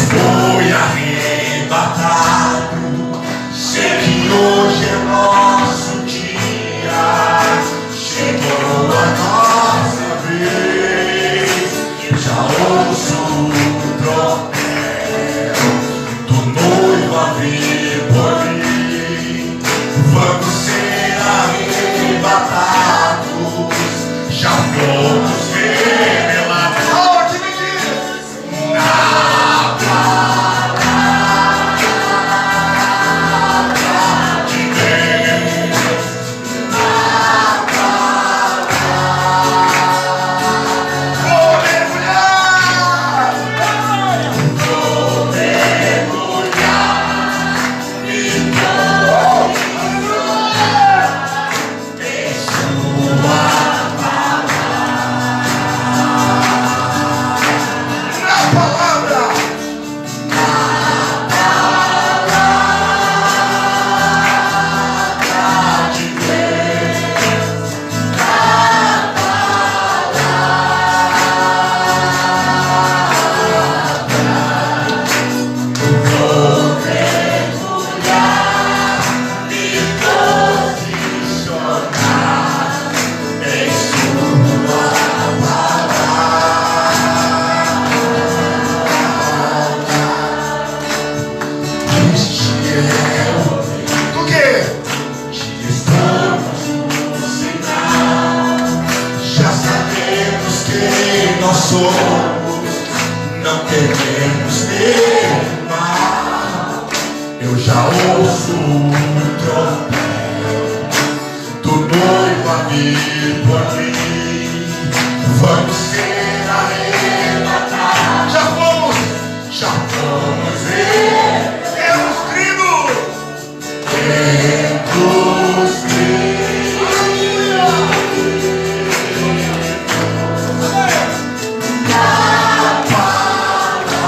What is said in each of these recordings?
foi arrebatado. Sei que hoje é nosso dia, chegou a nossa vez. Já ouço o tropel do noivo a vir por mim. Vamos ser arrebatados, já vamos revelados. Aonde me diz? Na palavra de Deus. Na palavra. Vou mergulhar. Vou mergulhar. Me vou em sua palavra. De Deus. Vou mergulhar, me posicionar em sua Este é o momento. Do quê? Que estamos no sinal. Já sabemos quem nós somos. Não queremos ter mal. Eu já ouço o tropel do noivo a vir por mim. Vamos ser arrebatados. Já fomos ver. Temos crido. Temos crido. Na palavra.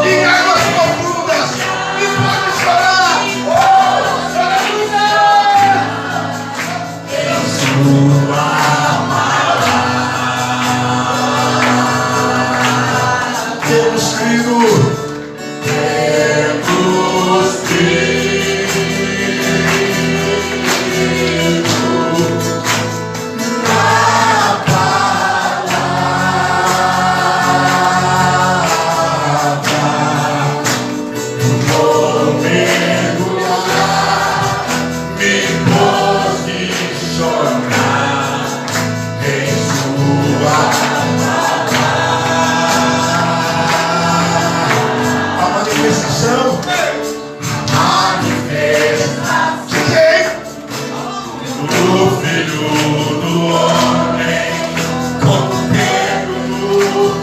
Em águas profundas, e pode chorar. Em sua temos crido, temos crido na palavra. Vou mergulhar, me posicionar em sua manifestação de quem? Do Filho do Homem, como Pedro no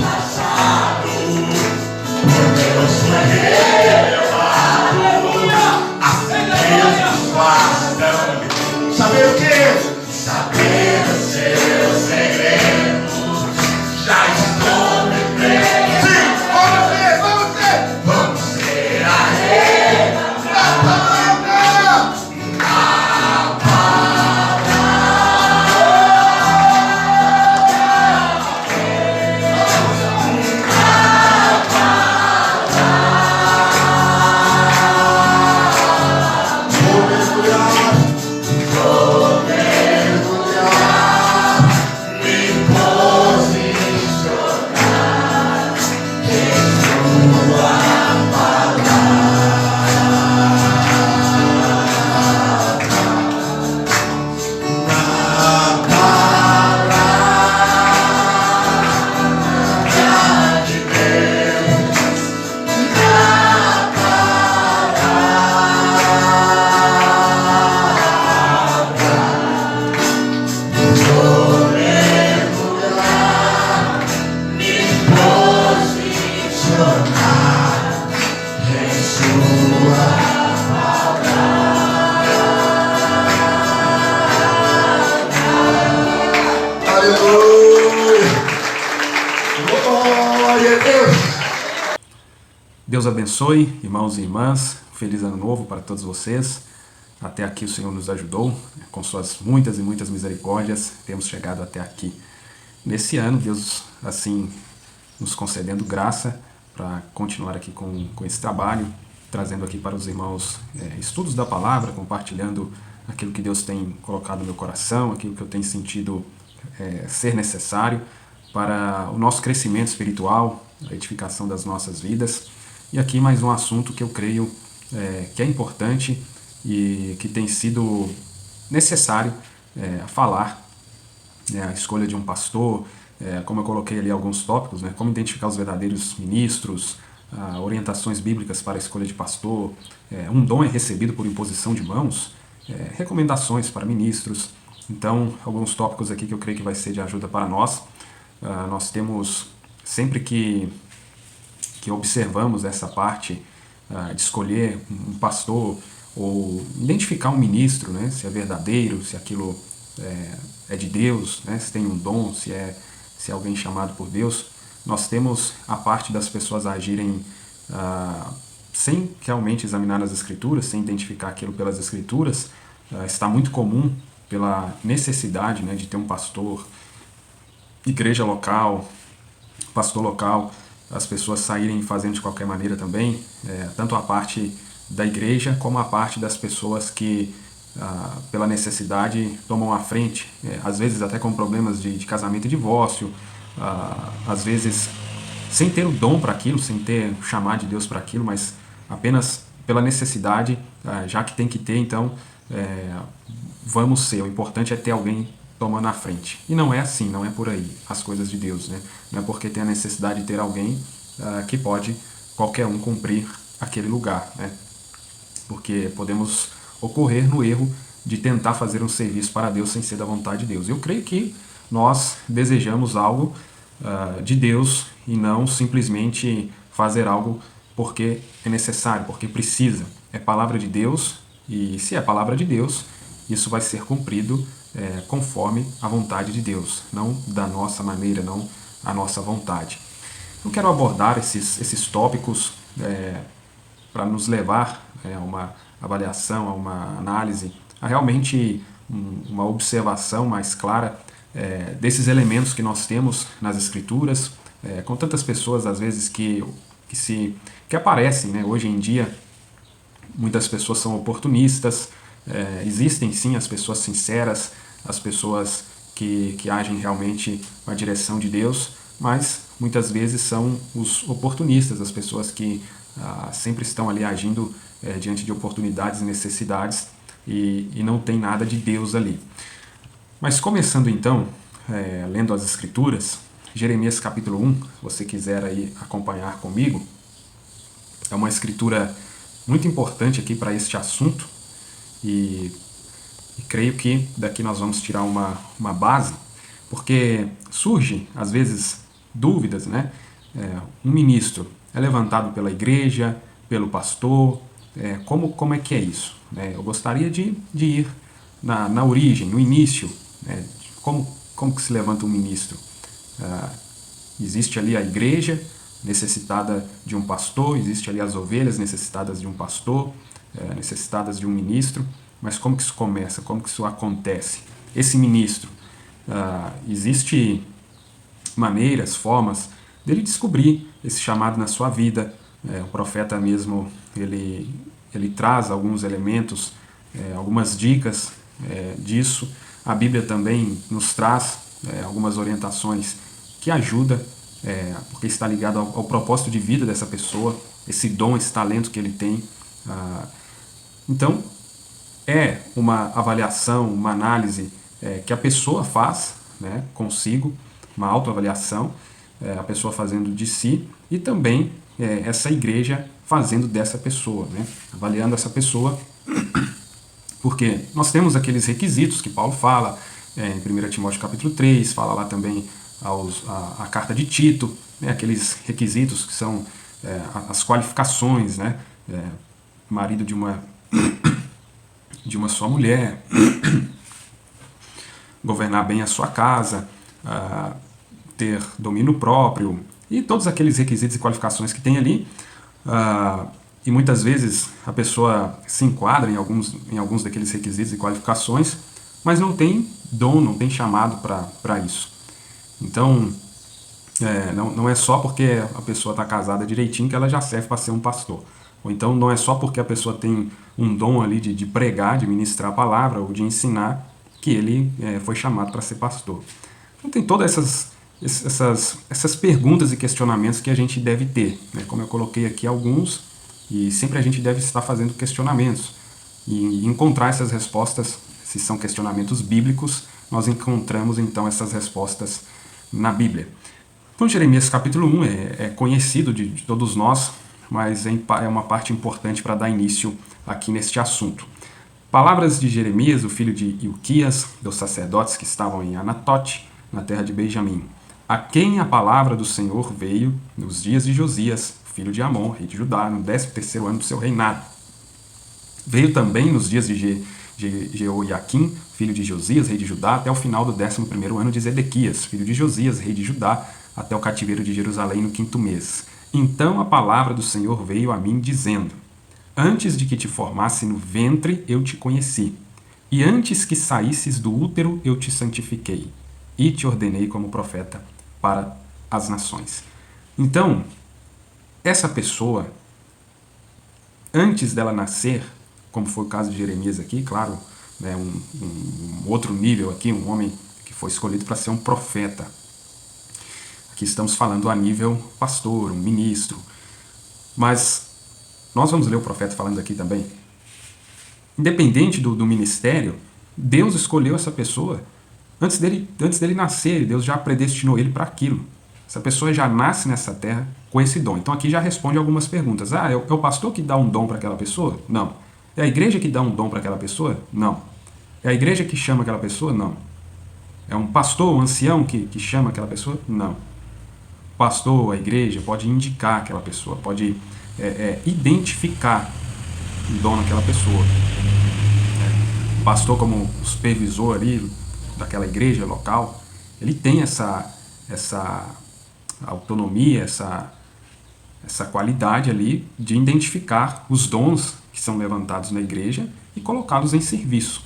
passado, por Deus foi revelado. Assim Deus nos faz também. Saber o quê? Saber os seus segredos. Já estou me vendo. Sim, vamos ver. Vamos ser arrebatados na palavra. Vou mergulhar, me posicionar em sua palavra. Na palavra de Deus. Na palavra. Vou mergulhar, me posicionar em sua palavra. Aleluia! Glória a Deus! Deus abençoe, irmãos e irmãs. Feliz ano novo para todos vocês. Até aqui o Senhor nos ajudou, com suas muitas e muitas misericórdias, temos chegado até aqui. nesse ano, Deus assim nos concedendo graça para continuar aqui com esse trabalho, trazendo aqui para os irmãos estudos da palavra, compartilhando aquilo que Deus tem colocado no meu coração, aquilo que eu tenho sentido ser necessário para o nosso crescimento espiritual, a edificação das nossas vidas. E aqui mais um assunto que eu creio que é importante e que tem sido necessário falar, a escolha de um pastor, como eu coloquei ali alguns tópicos, como identificar os verdadeiros ministros, orientações bíblicas para a escolha de pastor, um dom é recebido por imposição de mãos, recomendações para ministros. Então, alguns tópicos aqui que eu creio que vai ser de ajuda para nós. Nós temos, sempre que observamos essa parte de escolher um pastor ou identificar um ministro, se é verdadeiro, se aquilo é de Deus, se tem um dom, se é alguém chamado por Deus, nós temos a parte das pessoas agirem sem realmente examinar as Escrituras, sem identificar aquilo pelas Escrituras. Está muito comum pela necessidade de ter um pastor, igreja local, pastor local, as pessoas saírem fazendo de qualquer maneira também, tanto a parte da igreja como a parte das pessoas que, pela necessidade, tomam a frente, às vezes até com problemas de casamento e divórcio, às vezes sem ter o dom para aquilo, sem ter o chamar de Deus para aquilo, mas apenas pela necessidade, já que tem que ter, então vamos ser. O importante é ter alguém tomando a frente. E não é assim, não é por aí as coisas de Deus, Não é porque tem a necessidade de ter alguém que pode qualquer um cumprir aquele lugar, Porque podemos ocorrer no erro de tentar fazer um serviço para Deus sem ser da vontade de Deus. Eu creio que nós desejamos algo de Deus e não simplesmente fazer algo porque é necessário, porque precisa. É palavra de Deus e, se é palavra de Deus, isso vai ser cumprido conforme a vontade de Deus, não da nossa maneira, não a nossa vontade. Eu quero abordar esses tópicos para nos levar a uma avaliação, a uma análise, a realmente uma observação mais clara desses elementos que nós temos nas Escrituras, com tantas pessoas às vezes que aparecem, hoje em dia. Muitas pessoas são oportunistas, existem sim as pessoas sinceras, as pessoas que agem realmente na direção de Deus, mas muitas vezes são os oportunistas, as pessoas que sempre estão ali agindo diante de oportunidades e necessidades e não tem nada de Deus ali. Mas começando então, lendo as Escrituras, Jeremias capítulo 1, se você quiser aí acompanhar comigo, é uma escritura muito importante aqui para este assunto e creio que daqui nós vamos tirar uma base, porque surge às vezes dúvidas, um ministro é levantado pela igreja, pelo pastor, como é que é isso? Eu gostaria de ir na origem, no início, como que se levanta um ministro? Existe ali a igreja necessitada de um pastor, existe ali as ovelhas necessitadas de um pastor, necessitadas de um ministro, mas como que isso começa? Como que isso acontece? Esse ministro, existe maneiras, formas dele descobrir esse chamado na sua vida. O profeta mesmo, ele traz alguns elementos, algumas dicas disso. A Bíblia também nos traz algumas orientações que ajudam, porque está ligado ao propósito de vida dessa pessoa, esse dom, esse talento que ele tem. Então, é uma avaliação, uma análise que a pessoa faz consigo, uma autoavaliação, a pessoa fazendo de si, e também essa igreja fazendo dessa pessoa, avaliando essa pessoa, porque nós temos aqueles requisitos que Paulo fala em 1 Timóteo capítulo 3, fala lá também a carta de Tito, aqueles requisitos que são as qualificações, marido de uma só mulher, governar bem a sua casa, ter domínio próprio, e todos aqueles requisitos e qualificações que tem ali. E muitas vezes a pessoa se enquadra em alguns daqueles requisitos e qualificações, mas não tem dom, não tem chamado para isso. Então, não é só porque a pessoa está casada direitinho que ela já serve para ser um pastor. Ou então não é só porque a pessoa tem um dom ali de pregar, de ministrar a palavra ou de ensinar que ele foi chamado para ser pastor. Então tem todas essas perguntas e questionamentos que a gente deve ter, né? Como eu coloquei aqui alguns, e sempre a gente deve estar fazendo questionamentos e encontrar essas respostas. Se são questionamentos bíblicos, nós encontramos então essas respostas na Bíblia. Então Jeremias capítulo 1 é conhecido de todos nós, mas é uma parte importante para dar início aqui neste assunto. Palavras de Jeremias, o filho de Ilquias, dos sacerdotes que estavam em Anatote, na terra de Benjamim, a quem a palavra do Senhor veio nos dias de Josias, filho de Amon, rei de Judá, no 13º ano do seu reinado. Veio também nos dias de Jeoiaquim, filho de Josias, rei de Judá, até o final do 11º ano de Zedequias, filho de Josias, rei de Judá, até o cativeiro de Jerusalém no 5º mês. Então a palavra do Senhor veio a mim, dizendo: Antes de que te formasse no ventre, eu te conheci. E antes que saísses do útero, eu te santifiquei. E te ordenei como profeta para as nações. Então, essa pessoa, antes dela nascer, como foi o caso de Jeremias aqui, claro, né, um outro nível aqui, um homem que foi escolhido para ser um profeta. Aqui estamos falando a nível pastor, um ministro. Mas nós vamos ler o profeta falando aqui também. Independente do ministério, Deus escolheu essa pessoa antes dele nascer. Deus já predestinou ele para aquilo. Essa pessoa já nasce nessa terra com esse dom. Então aqui já responde algumas perguntas. É o pastor que dá um dom para aquela pessoa? Não. É a igreja que dá um dom para aquela pessoa? Não. É a igreja que chama aquela pessoa? Não. É um pastor, um ancião que chama aquela pessoa? Não. O pastor, a igreja, pode indicar aquela pessoa, pode identificar o dom naquela pessoa. O pastor, como o supervisor ali daquela igreja local, ele tem essa autonomia, essa qualidade ali de identificar os dons que são levantados na igreja e colocá-los em serviço.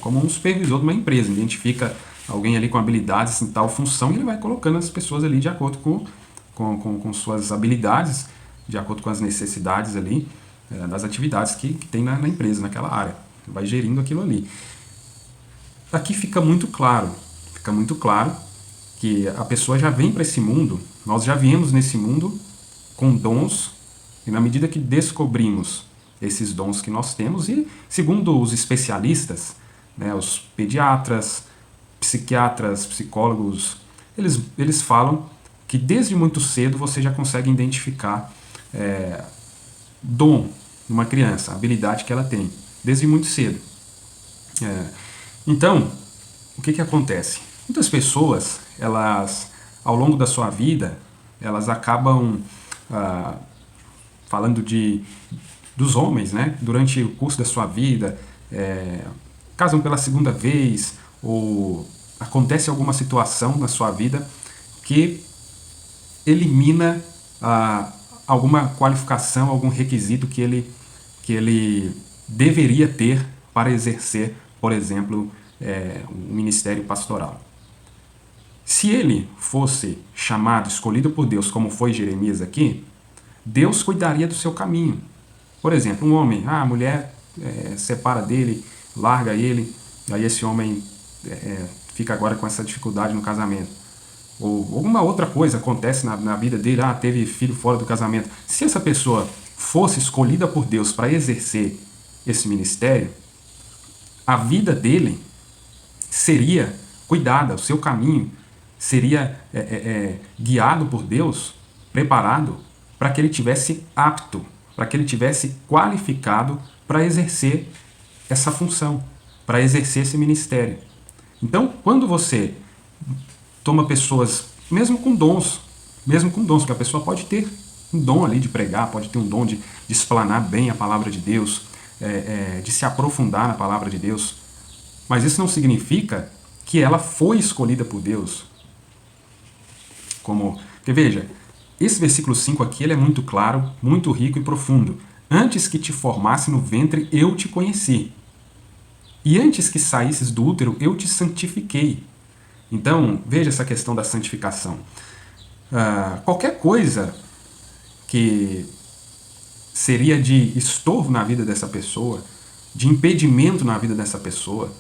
Como um supervisor de uma empresa, identifica alguém ali com habilidades em tal função e ele vai colocando as pessoas ali de acordo com suas habilidades, de acordo com as necessidades ali das atividades que tem na empresa, naquela área. Vai gerindo aquilo ali. Aqui fica muito claro que a pessoa já vem para esse mundo, nós já viemos nesse mundo com dons, e na medida que descobrimos esses dons que nós temos, e segundo os especialistas, né, os pediatras, psiquiatras, psicólogos, eles falam que desde muito cedo você já consegue identificar dom numa criança, a habilidade que ela tem, desde muito cedo. Então, o que acontece? Muitas pessoas, elas, ao longo da sua vida, elas acabam falando dos homens, né? Durante o curso da sua vida, casam pela segunda vez, ou acontece alguma situação na sua vida que elimina alguma qualificação, algum requisito que ele deveria ter para exercer, por exemplo, um ministério pastoral. Se ele fosse chamado, escolhido por Deus, como foi Jeremias aqui, Deus cuidaria do seu caminho. Por exemplo, um homem, a mulher separa dele, larga ele, aí esse homem fica agora com essa dificuldade no casamento. Ou alguma outra coisa acontece na vida dele, teve filho fora do casamento. Se essa pessoa fosse escolhida por Deus para exercer esse ministério, a vida dele seria cuidada, o seu caminho seria guiado por Deus, preparado para que ele tivesse apto, para que ele tivesse qualificado para exercer essa função, para exercer esse ministério. Então, quando você toma pessoas, mesmo com dons, porque a pessoa pode ter um dom ali de pregar, pode ter um dom de explanar bem a palavra de Deus, de se aprofundar na palavra de Deus, mas isso não significa que ela foi escolhida por Deus. Porque veja, esse versículo 5 aqui ele é muito claro, muito rico e profundo. Antes que te formasse no ventre, eu te conheci. E antes que saísses do útero, eu te santifiquei. Então, veja essa questão da santificação. Qualquer coisa que seria de estorvo na vida dessa pessoa, de impedimento na vida dessa pessoa,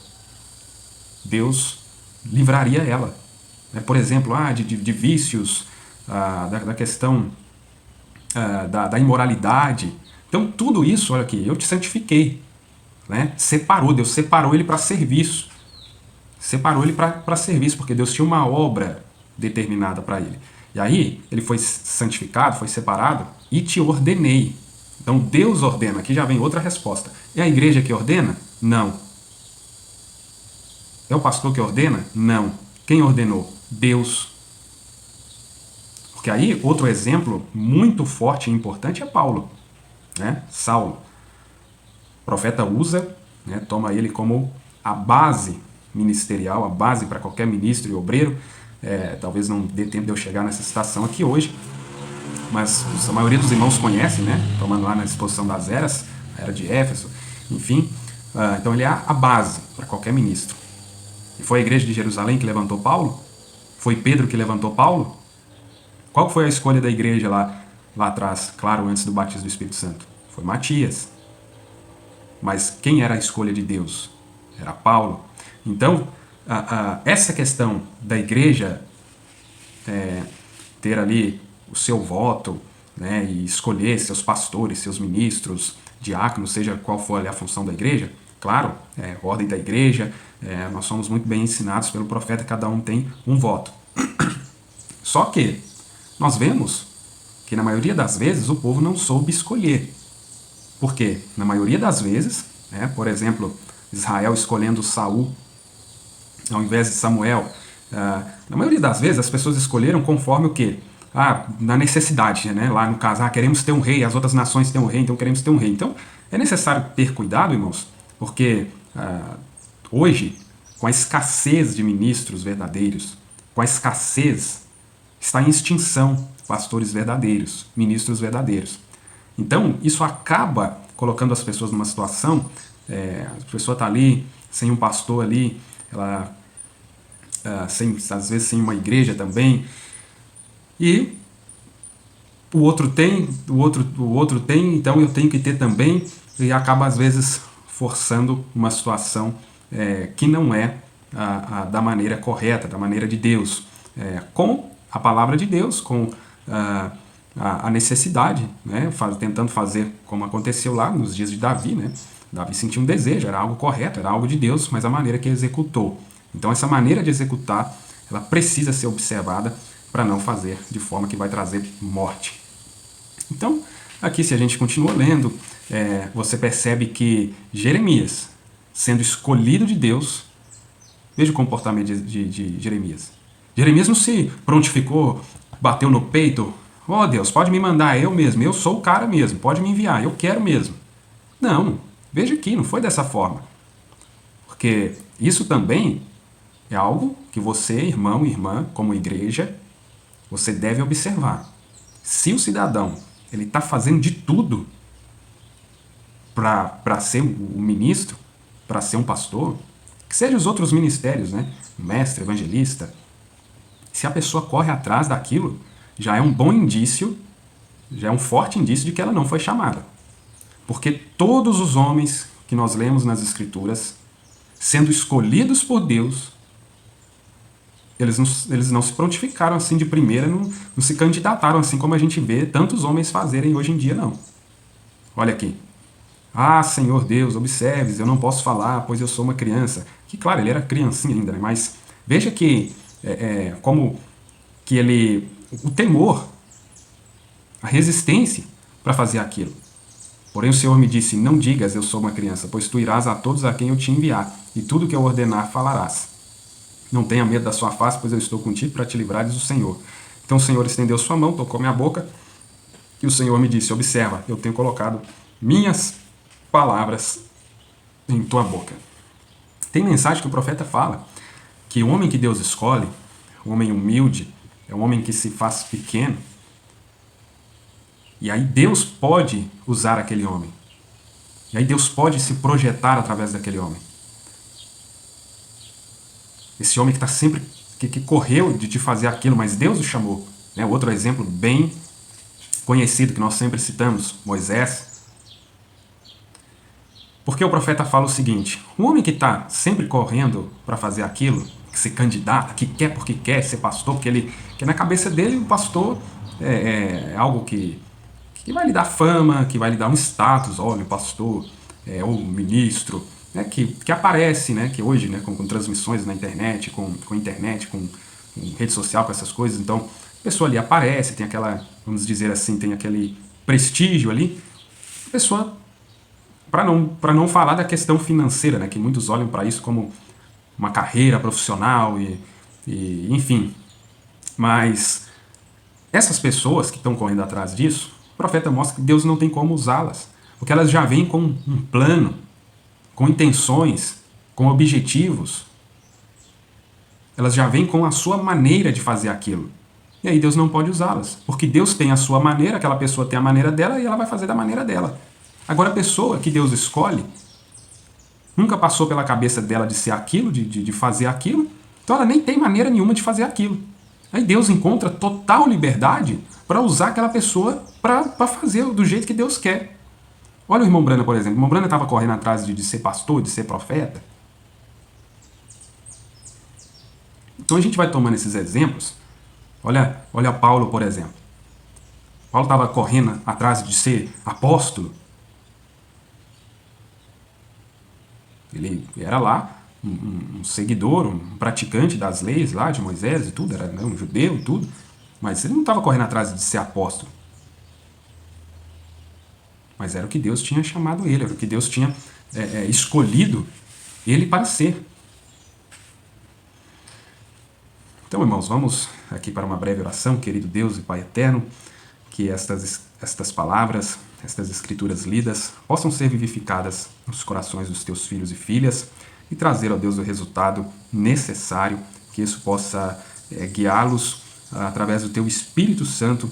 Deus livraria ela. Por exemplo, de vícios, da questão da imoralidade. Então, tudo isso, olha aqui, eu te santifiquei. Né? Deus separou ele para serviço. Separou ele para serviço, porque Deus tinha uma obra determinada para ele. E aí, ele foi santificado, foi separado, e te ordenei. Então, Deus ordena. Aqui já vem outra resposta. É a igreja que ordena? Não. É o pastor que ordena? Não. Quem ordenou? Deus. Porque aí, outro exemplo muito forte e importante é Paulo. Né? Saulo. O profeta usa, né, toma ele como a base ministerial, a base para qualquer ministro e obreiro. Talvez não dê tempo de eu chegar nessa citação aqui hoje, mas a maioria dos irmãos conhece, né? Tomando lá na exposição das eras, a era de Éfeso, enfim. Então ele é a base para qualquer ministro. E foi a igreja de Jerusalém que levantou Paulo? Foi Pedro que levantou Paulo? Qual foi a escolha da igreja lá atrás, claro, antes do batismo do Espírito Santo? Foi Matias. Mas quem era a escolha de Deus? Era Paulo. Então, essa questão da igreja ter ali o seu voto, né, e escolher seus pastores, seus ministros, diáconos, seja qual for ali a função da igreja, claro, ordem da igreja, nós somos muito bem ensinados pelo profeta, cada um tem um voto. Só que nós vemos que na maioria das vezes o povo não soube escolher. Por quê? Na maioria das vezes, por exemplo, Israel escolhendo Saul ao invés de Samuel, na maioria das vezes as pessoas escolheram conforme o quê? Na necessidade, né? Lá no caso, queremos ter um rei, as outras nações têm um rei, então queremos ter um rei. Então é necessário ter cuidado, irmãos, porque hoje, com a escassez de ministros verdadeiros, com a escassez, está em extinção pastores verdadeiros, ministros verdadeiros. Então, isso acaba colocando as pessoas numa situação, a pessoa está ali, sem um pastor ali, ela, às vezes sem uma igreja também, e o outro tem, então eu tenho que ter também, e acaba às vezes forçando uma situação que não é da maneira correta, da maneira de Deus, com a palavra de Deus, com a necessidade, né? Tentando fazer como aconteceu lá nos dias de Davi, né? Davi sentiu um desejo, era algo correto, era algo de Deus, mas a maneira que executou. Então essa maneira de executar, ela precisa ser observada para não fazer de forma que vai trazer morte. Então, aqui se a gente continua lendo, você percebe que Jeremias, sendo escolhido de Deus, veja o comportamento de Jeremias. Jeremias não se prontificou, bateu no peito, Deus, pode me mandar, eu mesmo, eu sou o cara mesmo, pode me enviar, eu quero mesmo. Não, veja aqui, não foi dessa forma. Porque isso também é algo que você, irmão e irmã, como igreja, você deve observar. Se o cidadão ele está fazendo de tudo para ser um ministro, para ser um pastor, que seja os outros ministérios, né? Mestre, evangelista, se a pessoa corre atrás daquilo, já é um bom indício, já é um forte indício de que ela não foi chamada. Porque todos os homens que nós lemos nas Escrituras, sendo escolhidos por Deus, eles não se prontificaram assim de primeira, não se candidataram assim como a gente vê tantos homens fazerem hoje em dia, não. Olha aqui. Senhor Deus, observes, eu não posso falar, pois eu sou uma criança. Que claro, ele era criancinha ainda, né? Mas veja que como que ele... O temor, a resistência para fazer aquilo. Porém o Senhor me disse, não digas eu sou uma criança, pois tu irás a todos a quem eu te enviar, e tudo que eu ordenar falarás. Não tenha medo da sua face, pois eu estou contigo para te livrares do Senhor. Então o Senhor estendeu sua mão, tocou minha boca, e o Senhor me disse, observa, eu tenho colocado minhas palavras em tua boca. Tem mensagem que o profeta fala, que o homem que Deus escolhe, o homem humilde, é um homem que se faz pequeno, e aí Deus pode usar aquele homem. E aí Deus pode se projetar através daquele homem. Esse homem que está sempre que correu de fazer aquilo, mas Deus o chamou. Né? Outro exemplo bem conhecido que nós sempre citamos, Moisés. Porque o profeta fala o seguinte: o homem que está sempre correndo para fazer aquilo, que se candidata, que quer porque quer ser pastor, que na cabeça dele o pastor é algo que vai lhe dar fama, que vai lhe dar um status, olha, o pastor, ou o ministro, né, que aparece, né, que hoje, né, com transmissões na internet, com rede social, com essas coisas, então a pessoa ali aparece, tem aquela, vamos dizer assim, tem aquele prestígio ali, a pessoa, para não falar da questão financeira, né, que muitos olham para isso como uma carreira profissional e enfim, mas essas pessoas que estão correndo atrás disso, o profeta mostra que Deus não tem como usá-las, porque elas já vêm com um plano, com intenções, com objetivos. Elas já vêm com a sua maneira de fazer aquilo. E aí Deus não pode usá-las, porque Deus tem a sua maneira, aquela pessoa tem a maneira dela e ela vai fazer da maneira dela. Agora a pessoa que Deus escolhe nunca passou pela cabeça dela de ser aquilo, de fazer aquilo, então ela nem tem maneira nenhuma de fazer aquilo. Aí Deus encontra total liberdade para usar aquela pessoa para fazer do jeito que Deus quer. Olha o irmão Brana, por exemplo. O irmão Brana estava correndo atrás de ser pastor, de ser profeta. Então a gente vai tomando esses exemplos. Olha Paulo, por exemplo. Paulo estava correndo atrás de ser apóstolo. Ele era lá um seguidor, um praticante das leis lá de Moisés e tudo, era, né, um judeu e tudo, mas ele não estava correndo atrás de ser apóstolo. Mas era o que Deus tinha chamado ele, era o que Deus tinha escolhido ele para ser. Então, irmãos, vamos aqui para uma breve oração. Querido Deus e Pai eterno, que estas palavras, estas escrituras lidas, possam ser vivificadas nos corações dos teus filhos e filhas e trazer, ó Deus, o resultado necessário, que isso possa guiá-los através do teu Espírito Santo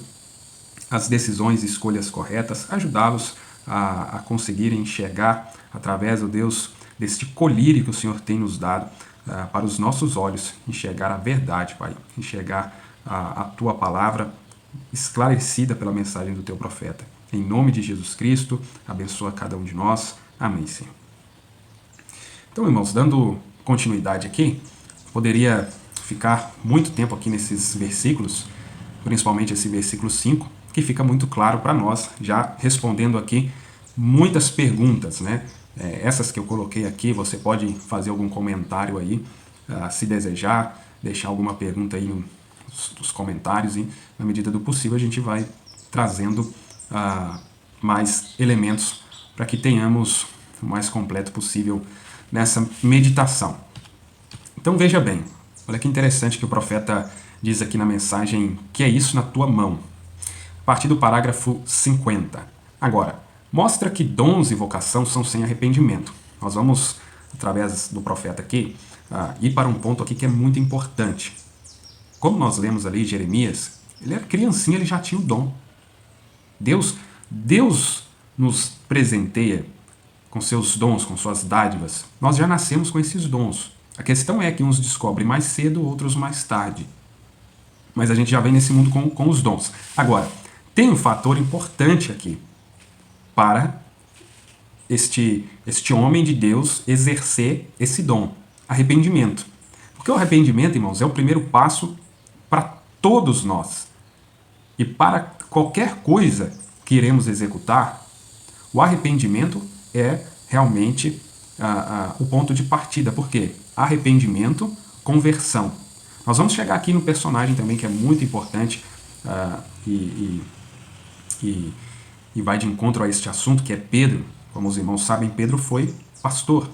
às decisões e escolhas corretas, ajudá-los a conseguirem enxergar através, ó Deus, deste colírio que o Senhor tem nos dado para os nossos olhos, enxergar a verdade, Pai, enxergar a tua palavra esclarecida pela mensagem do teu profeta. Em nome de Jesus Cristo, abençoa cada um de nós. Amém, Senhor. Então, irmãos, dando continuidade aqui, poderia ficar muito tempo aqui nesses versículos, principalmente esse versículo 5, que fica muito claro para nós, já respondendo aqui muitas perguntas, né? Essas que eu coloquei aqui, você pode fazer algum comentário aí, se desejar, deixar alguma pergunta aí nos comentários e, na medida do possível, a gente vai trazendo mais elementos para que tenhamos o mais completo possível nessa meditação. Então veja bem, olha que interessante que o profeta diz aqui na mensagem: que é isso na tua mão? A partir do parágrafo 50. Agora, mostra que dons e vocação são sem arrependimento. Nós vamos, através do profeta aqui, ir para um ponto aqui que é muito importante. Como nós lemos ali Jeremias, ele era criancinha, ele já tinha o dom. Deus nos presenteia com seus dons, com suas dádivas. Nós já nascemos com esses dons. A questão é que uns descobrem mais cedo, outros mais tarde. Mas a gente já vem nesse mundo com os dons. Agora, tem um fator importante aqui para este homem de Deus exercer esse dom: arrependimento. Porque o arrependimento, irmãos, é o primeiro passo para todos nós. E para qualquer coisa que iremos executar, o arrependimento é realmente o ponto de partida. Por quê? Arrependimento, conversão. Nós vamos chegar aqui no personagem também, que é muito importante e vai de encontro a este assunto, que é Pedro. Como os irmãos sabem, Pedro foi pastor.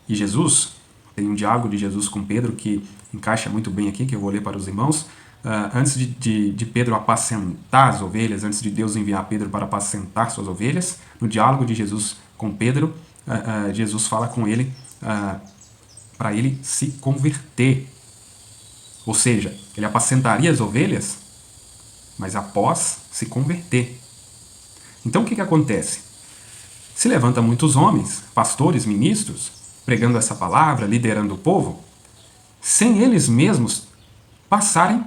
E Jesus, tem um diálogo de Jesus com Pedro que encaixa muito bem aqui, que eu vou ler para os irmãos. Antes de Pedro apacentar as ovelhas, antes de Deus enviar Pedro para apacentar suas ovelhas, no diálogo de Jesus com Pedro, Jesus fala com ele para ele se converter. Ou seja, ele apacentaria as ovelhas, mas após se converter. Então o que acontece? Se levanta muitos homens, pastores, ministros, pregando essa palavra, liderando o povo. sem eles mesmos passarem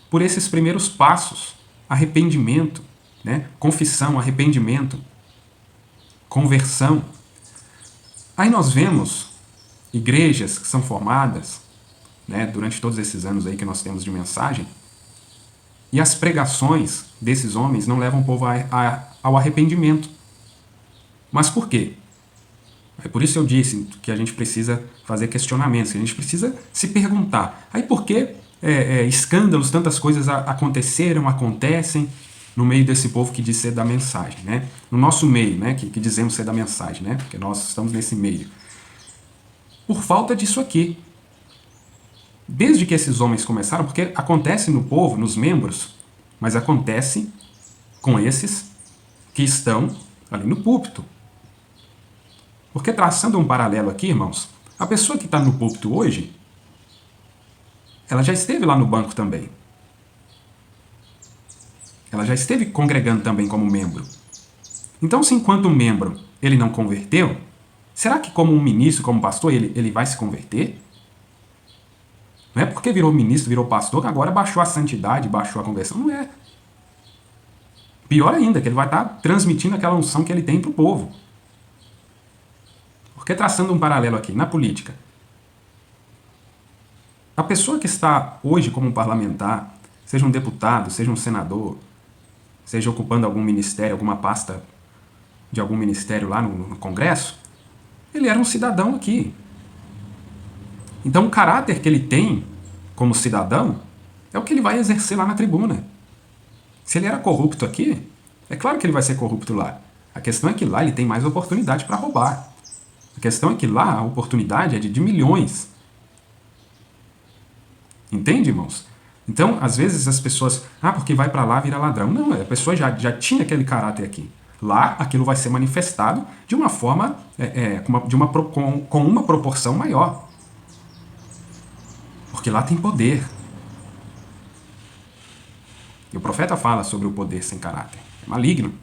por esses primeiros passos, arrependimento, né? Confissão, arrependimento, conversão. Aí nós vemos igrejas que são formadas, né, durante todos esses anos aí que nós temos de mensagem, e as pregações desses homens não levam o povo ao arrependimento. Mas por quê? É por isso eu disse que a gente precisa fazer questionamentos, que a gente precisa se perguntar. Aí por que escândalos, tantas coisas acontecem no meio desse povo que diz ser da mensagem, né? No nosso meio, né, que dizemos ser da mensagem, né? Porque nós estamos nesse meio. Por falta disso aqui. Desde que esses homens começaram, porque acontece no povo, nos membros, mas acontece com esses que estão ali no púlpito. Porque traçando um paralelo aqui, irmãos, a pessoa que está no púlpito hoje, ela já esteve lá no banco também. Ela já esteve congregando também como membro. Então, se enquanto membro ele não converteu, será que como um ministro, como pastor, ele vai se converter? Não é porque virou ministro, virou pastor, que agora baixou a santidade, baixou a conversão. Não é. Pior ainda, que ele vai estar transmitindo aquela unção que ele tem para o povo. Porque traçando um paralelo aqui, na política, a pessoa que está hoje como um parlamentar, seja um deputado, seja um senador, seja ocupando algum ministério, alguma pasta de algum ministério lá no Congresso, ele era um cidadão aqui. Então o caráter que ele tem como cidadão é o que ele vai exercer lá na tribuna. Se ele era corrupto aqui, é claro que ele vai ser corrupto lá. A questão é que lá ele tem mais oportunidade para roubar. A questão é que lá a oportunidade é de milhões. Entende, irmãos? Então, às vezes as pessoas... porque vai para lá vira ladrão. Não, a pessoa já tinha aquele caráter aqui. Lá, aquilo vai ser manifestado de uma forma... com uma proporção maior. Porque lá tem poder. E o profeta fala sobre o poder sem caráter. É maligno.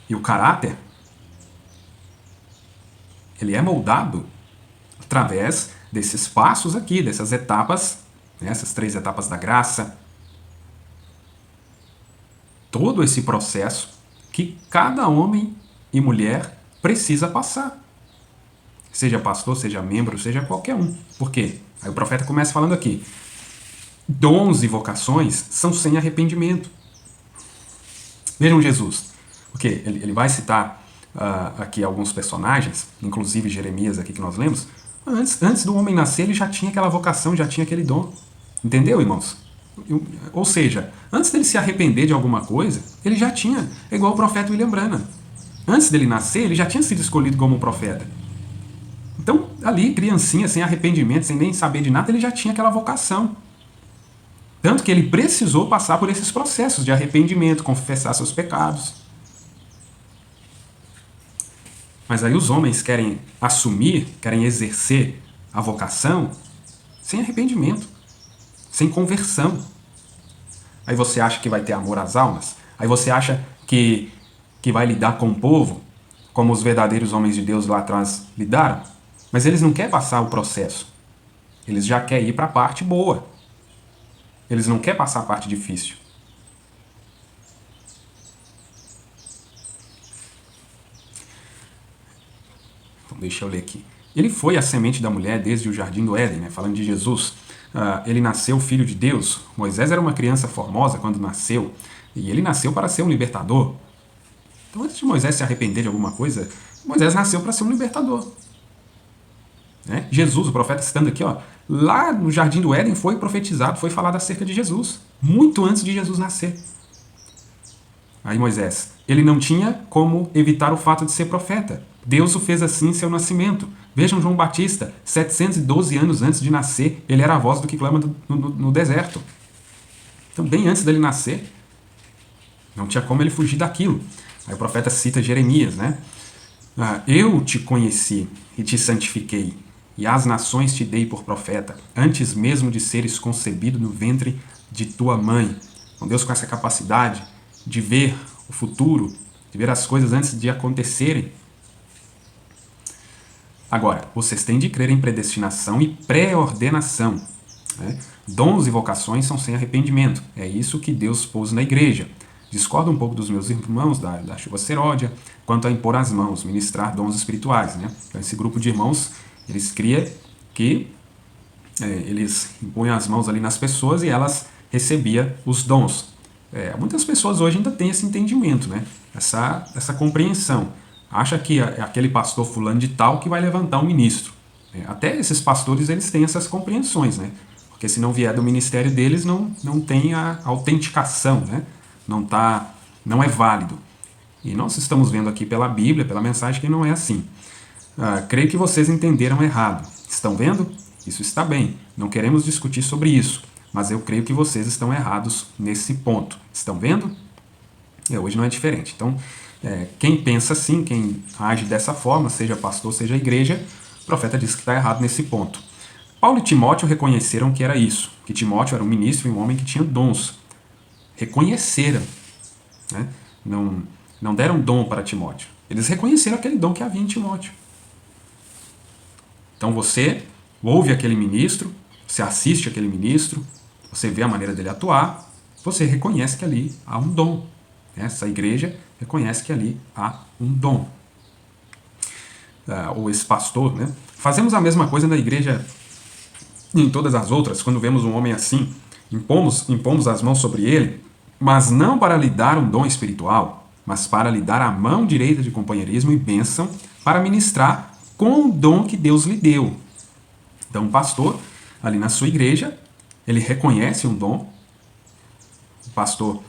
E o caráter, ele é moldado através desses passos aqui, dessas etapas, né, essas 3 etapas da graça. Todo esse processo que cada homem e mulher precisa passar. Seja pastor, seja membro, seja qualquer um. Por quê? Aí o profeta começa falando aqui. Dons e vocações são sem arrependimento. Vejam Jesus. Porque ele vai citar aqui alguns personagens, inclusive Jeremias aqui que nós lemos. Antes do homem nascer, ele já tinha aquela vocação, já tinha aquele dom. Entendeu, irmãos? Ou seja, antes dele se arrepender de alguma coisa, ele já tinha, é igual o profeta William Branham. Antes dele nascer, ele já tinha sido escolhido como profeta. Então, ali, criancinha, sem arrependimento, sem nem saber de nada, ele já tinha aquela vocação. Tanto que ele precisou passar por esses processos de arrependimento, confessar seus pecados. Mas aí os homens querem assumir, querem exercer a vocação sem arrependimento, sem conversão. Aí você acha que vai ter amor às almas? Aí você acha que vai lidar com o povo como os verdadeiros homens de Deus lá atrás lidaram? Mas eles não querem passar o processo. Eles já querem ir para a parte boa. Eles não querem passar a parte difícil. Então, deixa eu ler aqui. Ele foi a semente da mulher desde o jardim do Éden, né? Falando de Jesus. Ele nasceu filho de Deus. Moisés era uma criança formosa quando nasceu. E ele nasceu para ser um libertador. Então, antes de Moisés se arrepender de alguma coisa, Moisés nasceu para ser um libertador. Né? Jesus, o profeta citando aqui, lá no jardim do Éden foi profetizado, foi falado acerca de Jesus. Muito antes de Jesus nascer. Aí Moisés, ele não tinha como evitar o fato de ser profeta. Deus o fez assim em seu nascimento. Vejam João Batista, 712 anos antes de nascer, ele era a voz do que clama no deserto. Então, bem antes dele nascer, não tinha como ele fugir daquilo. Aí o profeta cita Jeremias, né? Eu te conheci e te santifiquei, e às nações te dei por profeta, antes mesmo de seres concebido no ventre de tua mãe. Então, Deus com essa capacidade de ver o futuro, de ver as coisas antes de acontecerem. Agora, vocês têm de crer em predestinação e pré-ordenação, né? Dons e vocações são sem arrependimento. É isso que Deus pôs na igreja. Discordo um pouco dos meus irmãos da chuva seródia quanto a impor as mãos, ministrar dons espirituais, né? Então, esse grupo de irmãos, eles criam que eles impõem as mãos ali nas pessoas e elas recebiam os dons. Muitas pessoas hoje ainda têm esse entendimento, né? Essa compreensão. Acha que é aquele pastor fulano de tal que vai levantar um ministro. Até esses pastores, eles têm essas compreensões, né? Porque se não vier do ministério deles, não tem a autenticação, né? Não é válido. E nós estamos vendo aqui pela Bíblia, pela mensagem, que não é assim. Creio que vocês entenderam errado. Estão vendo? Isso está bem. Não queremos discutir sobre isso. Mas eu creio que vocês estão errados nesse ponto. Estão vendo? Hoje não é diferente. Então, quem pensa assim, quem age dessa forma, seja pastor, seja igreja, o profeta diz que está errado nesse ponto. Paulo e Timóteo reconheceram que era isso, que Timóteo era um ministro e um homem que tinha dons. Reconheceram, né? Não deram dom para Timóteo. Eles reconheceram aquele dom que havia em Timóteo. Então você ouve aquele ministro, você assiste aquele ministro, você vê a maneira dele atuar, você reconhece que ali há um dom. Essa igreja reconhece que ali há um dom. Ou esse pastor, né? Fazemos a mesma coisa na igreja e em todas as outras, quando vemos um homem assim, impomos as mãos sobre ele, mas não para lhe dar um dom espiritual, mas para lhe dar a mão direita de companheirismo e bênção para ministrar com o dom que Deus lhe deu. Então, o pastor, ali na sua igreja, ele reconhece um dom. O pastor,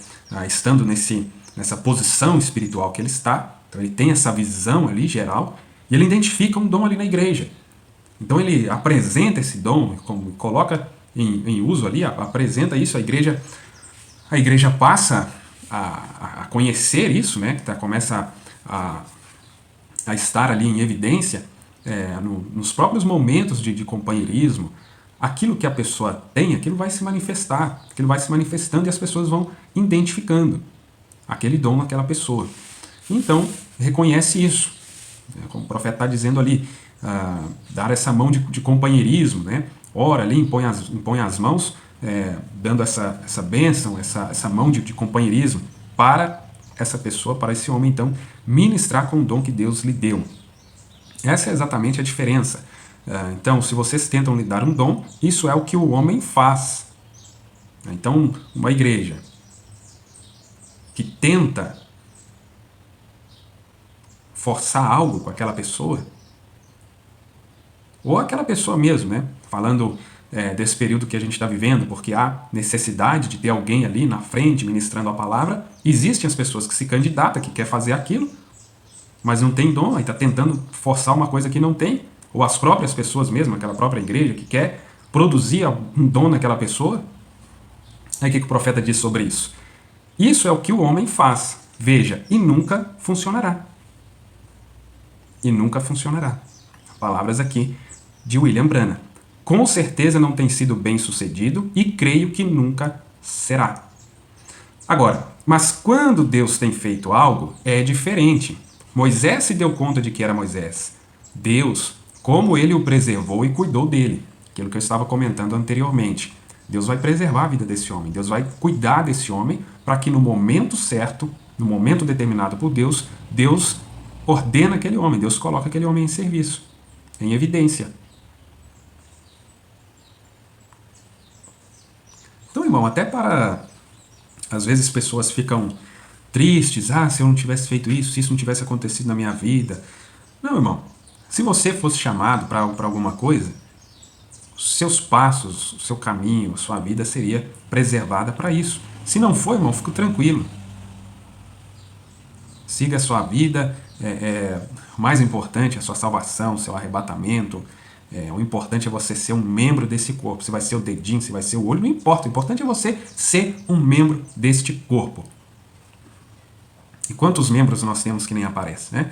estando nessa posição espiritual que ele está, então ele tem essa visão ali geral, e ele identifica um dom ali na igreja. Então ele apresenta esse dom, coloca em uso ali, apresenta isso, a igreja passa a conhecer isso, né? Começa a estar ali em evidência nos próprios momentos de companheirismo. Aquilo que a pessoa tem, aquilo vai se manifestar, aquilo vai se manifestando e as pessoas vão identificando aquele dom naquela pessoa. Então, reconhece isso. Como o profeta está dizendo ali, dar essa mão de companheirismo, né? Ora ali, impõe as mãos, dando essa bênção, essa mão de companheirismo para essa pessoa, para esse homem, então, ministrar com o dom que Deus lhe deu. Essa é exatamente a diferença. Então, se vocês tentam lhe dar um dom, isso é o que o homem faz. Então, uma igreja que tenta forçar algo com aquela pessoa, ou aquela pessoa mesmo, né? Falando desse período que a gente está vivendo, porque há necessidade de ter alguém ali na frente ministrando a palavra. Existem as pessoas que se candidatam, que quer fazer aquilo, mas não tem dom, aí está tentando forçar uma coisa que não tem, ou as próprias pessoas mesmo, aquela própria igreja que quer produzir um dom naquela pessoa. Aí o que o profeta diz sobre isso? Isso é o que o homem faz, veja, e nunca funcionará. E nunca funcionará. Palavras aqui de William Branham. Com certeza não tem sido bem sucedido e creio que nunca será. Agora, mas quando Deus tem feito algo, é diferente. Moisés se deu conta de que era Moisés. Deus, como ele o preservou e cuidou dele. Aquilo que eu estava comentando anteriormente. Deus vai preservar a vida desse homem. Deus vai cuidar desse homem para que no momento certo, no momento determinado por Deus, Deus ordena aquele homem. Deus coloca aquele homem em serviço, em evidência. Então, irmão, até para... Às vezes pessoas ficam tristes. Se eu não tivesse feito isso, se isso não tivesse acontecido na minha vida. Não, irmão. Se você fosse chamado para alguma coisa, os seus passos, o seu caminho, a sua vida seria preservada para isso. Se não for, irmão, fique tranquilo. Siga a sua vida. O mais importante é a sua salvação, o seu arrebatamento. O importante é você ser um membro desse corpo. Se vai ser o dedinho, se vai ser o olho, não importa. O importante é você ser um membro deste corpo. E quantos membros nós temos que nem aparece, né?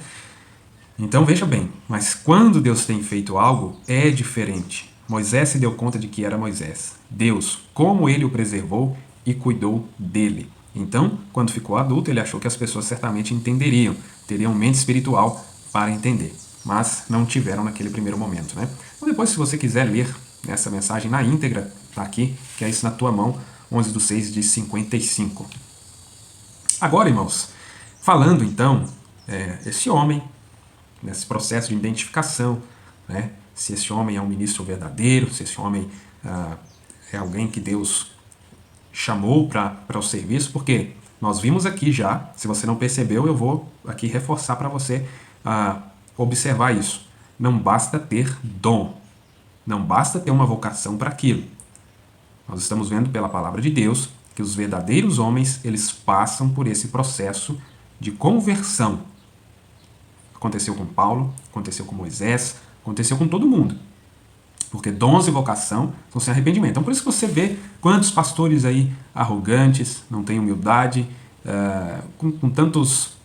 Então veja bem, mas quando Deus tem feito algo, é diferente. Moisés se deu conta de que era Moisés. Deus, como ele o preservou e cuidou dele. Então, quando ficou adulto, ele achou que as pessoas certamente entenderiam, teriam mente espiritual para entender, mas não tiveram naquele primeiro momento, né? Então, depois, se você quiser ler essa mensagem na íntegra, está aqui, que é isso na tua mão, 11/6 de 55. Agora, irmãos, falando então, esse homem, nesse processo de identificação, né, se esse homem é um ministro verdadeiro, se esse homem é alguém que Deus chamou para o serviço, porque nós vimos aqui já, se você não percebeu, eu vou aqui reforçar para você observar isso. Não basta ter dom, não basta ter uma vocação para aquilo. Nós estamos vendo pela palavra de Deus que os verdadeiros homens, eles passam por esse processo de conversão. Aconteceu com Paulo, aconteceu com Moisés, aconteceu com todo mundo. Porque dons e vocação são sem arrependimento. Então por isso que você vê quantos pastores aí arrogantes, não têm humildade, com tantas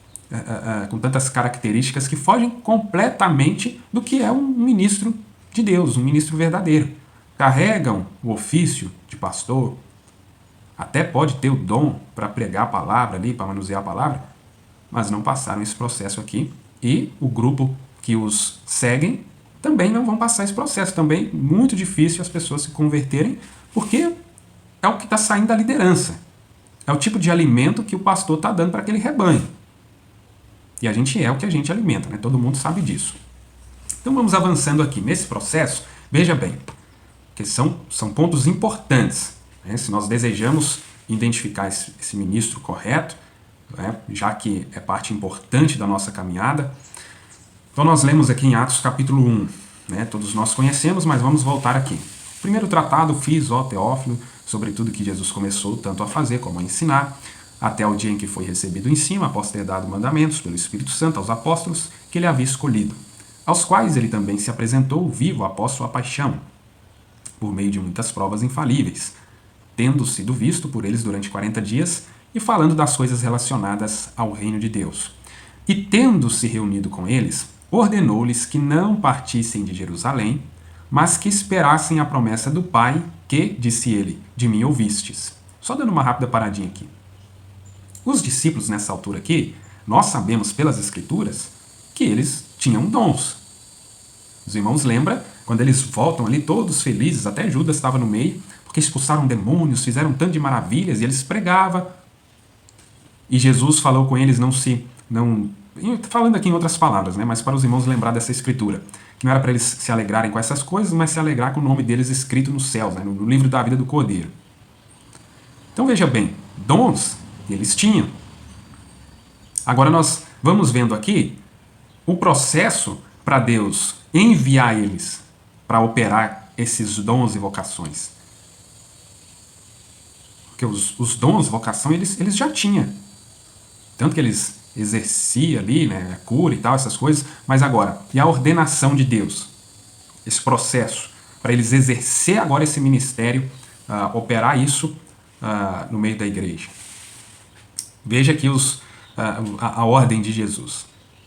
características que fogem completamente do que é um ministro de Deus, um ministro verdadeiro. Carregam o ofício de pastor, até pode ter o dom para pregar a palavra ali, para manusear a palavra, mas não passaram esse processo aqui. E o grupo que os seguem também não vão passar esse processo. Também muito difícil as pessoas se converterem, porque é o que está saindo da liderança. É o tipo de alimento que o pastor está dando para aquele rebanho. E a gente é o que a gente alimenta, né? Todo mundo sabe disso. Então vamos avançando aqui. Nesse processo, veja bem, que são pontos importantes, né? Se nós desejamos identificar esse ministro correto, né? Já que é parte importante da nossa caminhada. Então nós lemos aqui em Atos capítulo 1, né? Todos nós conhecemos, mas vamos voltar aqui. O primeiro tratado fiz, ó Teófilo, sobre tudo que Jesus começou tanto a fazer como a ensinar, até o dia em que foi recebido em cima, após ter dado mandamentos pelo Espírito Santo aos apóstolos que ele havia escolhido, aos quais ele também se apresentou vivo após sua paixão, por meio de muitas provas infalíveis, tendo sido visto por eles durante 40 dias e falando das coisas relacionadas ao reino de Deus. E tendo-se reunido com eles, ordenou-lhes que não partissem de Jerusalém, mas que esperassem a promessa do Pai, que, disse ele, de mim ouvistes. Só dando uma rápida paradinha aqui. Os discípulos, nessa altura aqui, nós sabemos pelas Escrituras que eles tinham dons. Os irmãos lembram, quando eles voltam ali todos felizes, até Judas estava no meio, porque expulsaram demônios, fizeram um tanto de maravilhas, e eles pregavam. E Jesus falou com eles falando aqui em outras palavras, né, mas para os irmãos lembrar dessa escritura, que não era para eles se alegrarem com essas coisas, mas se alegrar com o nome deles escrito nos céus, né, no livro da vida do Cordeiro. Então veja bem, dons eles tinham. Agora nós vamos vendo aqui o processo para Deus enviar eles para operar esses dons e vocações. Porque os dons e vocação eles já tinham. Tanto que eles exerciam ali, né, a cura e tal, essas coisas, mas agora, e a ordenação de Deus? Esse processo, para eles exercer agora esse ministério, operar isso no meio da igreja. Veja aqui a ordem de Jesus.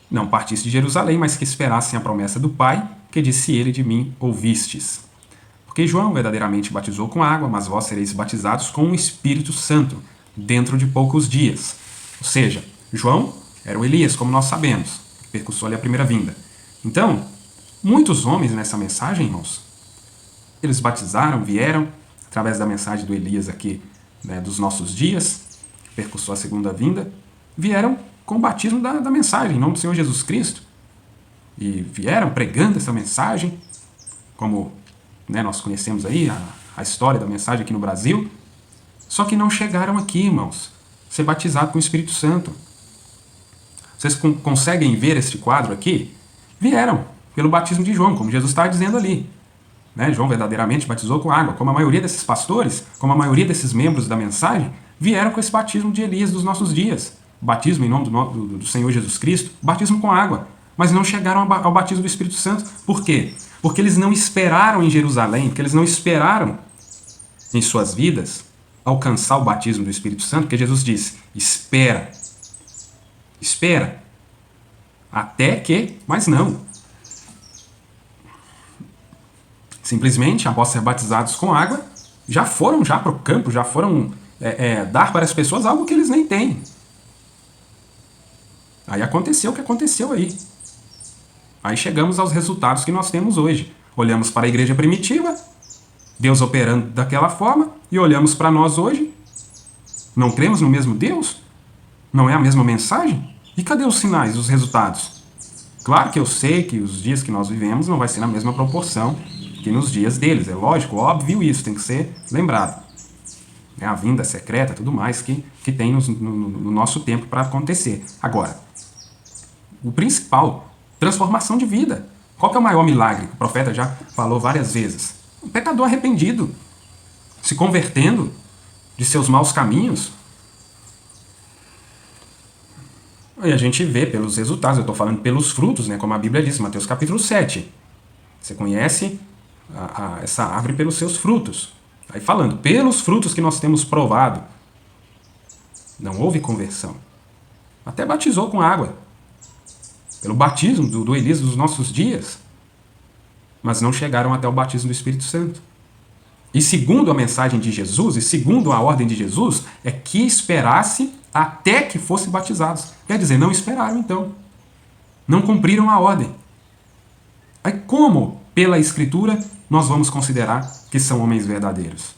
Não partisse de Jerusalém, mas que esperassem a promessa do Pai, que disse ele, de mim ouvistes. Porque João verdadeiramente batizou com água, mas vós sereis batizados com o Espírito Santo, dentro de poucos dias. Ou seja, João era o Elias, como nós sabemos, que percussou ali a primeira vinda. Então, muitos homens nessa mensagem, irmãos, eles batizaram, vieram, através da mensagem do Elias aqui, né, dos nossos dias, que percussou a segunda vinda, vieram com o batismo da mensagem, em nome do Senhor Jesus Cristo. E vieram pregando essa mensagem, como, né, nós conhecemos aí a história da mensagem aqui no Brasil, só que não chegaram aqui, irmãos, ser batizados com o Espírito Santo. Vocês conseguem ver este quadro aqui? Vieram pelo batismo de João, como Jesus está dizendo ali. Né? João verdadeiramente batizou com água, como a maioria desses pastores, como a maioria desses membros da mensagem, vieram com esse batismo de Elias dos nossos dias. Batismo em nome do Senhor Jesus Cristo, batismo com água. Mas não chegaram ao batismo do Espírito Santo. Por quê? Porque eles não esperaram em Jerusalém, porque eles não esperaram em suas vidas alcançar o batismo do Espírito Santo, porque Jesus disse, espera, até que, mas não. Simplesmente, após ser batizados com água, já foram para o campo, já foram dar para as pessoas algo que eles nem têm. Aí aconteceu o que aconteceu aí. Aí chegamos aos resultados que nós temos hoje. Olhamos para a igreja primitiva, Deus operando daquela forma, e olhamos para nós hoje, não cremos no mesmo Deus? Não é a mesma mensagem? E cadê os sinais, os resultados? Claro que eu sei que os dias que nós vivemos não vai ser na mesma proporção que nos dias deles. É lógico, óbvio isso, tem que ser lembrado. É a vinda secreta, tudo mais que tem no nosso tempo para acontecer. Agora, o principal, transformação de vida. Qual que é o maior milagre? O profeta já falou várias vezes. Um pecador arrependido, se convertendo de seus maus caminhos. E a gente vê pelos resultados, eu estou falando pelos frutos, né, como a Bíblia diz, Mateus capítulo 7. Você conhece essa árvore pelos seus frutos. Aí falando, pelos frutos que nós temos provado, não houve conversão. Até batizou com água. Pelo batismo do Elias dos nossos dias. Mas não chegaram até o batismo do Espírito Santo. E segundo a mensagem de Jesus, e segundo a ordem de Jesus, é que esperasse até que fossem batizados. Quer dizer, não esperaram então. Não cumpriram a ordem. Aí como, pela Escritura, nós vamos considerar que são homens verdadeiros?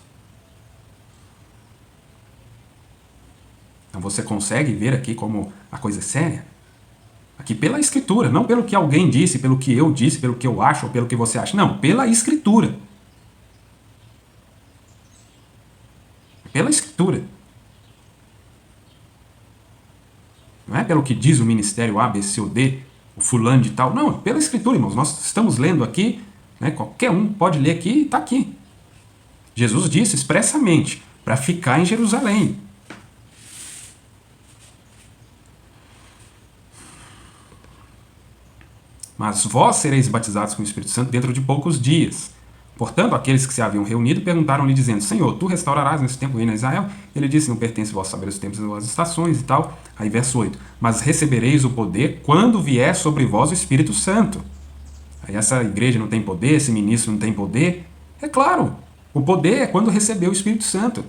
Então você consegue ver aqui como a coisa é séria? Aqui pela Escritura, não pelo que alguém disse, pelo que eu disse, pelo que eu acho ou pelo que você acha. Não, pela Escritura. Pela Escritura. Não é pelo que diz o ministério A, B, C ou D, o fulano de tal. Não, pela Escritura, irmãos. Nós estamos lendo aqui, né, qualquer um pode ler aqui e está aqui. Jesus disse expressamente para ficar em Jerusalém. Mas vós sereis batizados com o Espírito Santo dentro de poucos dias. Portanto, aqueles que se haviam reunido perguntaram-lhe, dizendo, Senhor, tu restaurarás nesse tempo o reino a Israel? Ele disse, não pertence vós saber os tempos e as estações e tal. Aí verso 8, mas recebereis o poder quando vier sobre vós o Espírito Santo. Aí essa igreja não tem poder, esse ministro não tem poder. É claro, o poder é quando recebeu o Espírito Santo.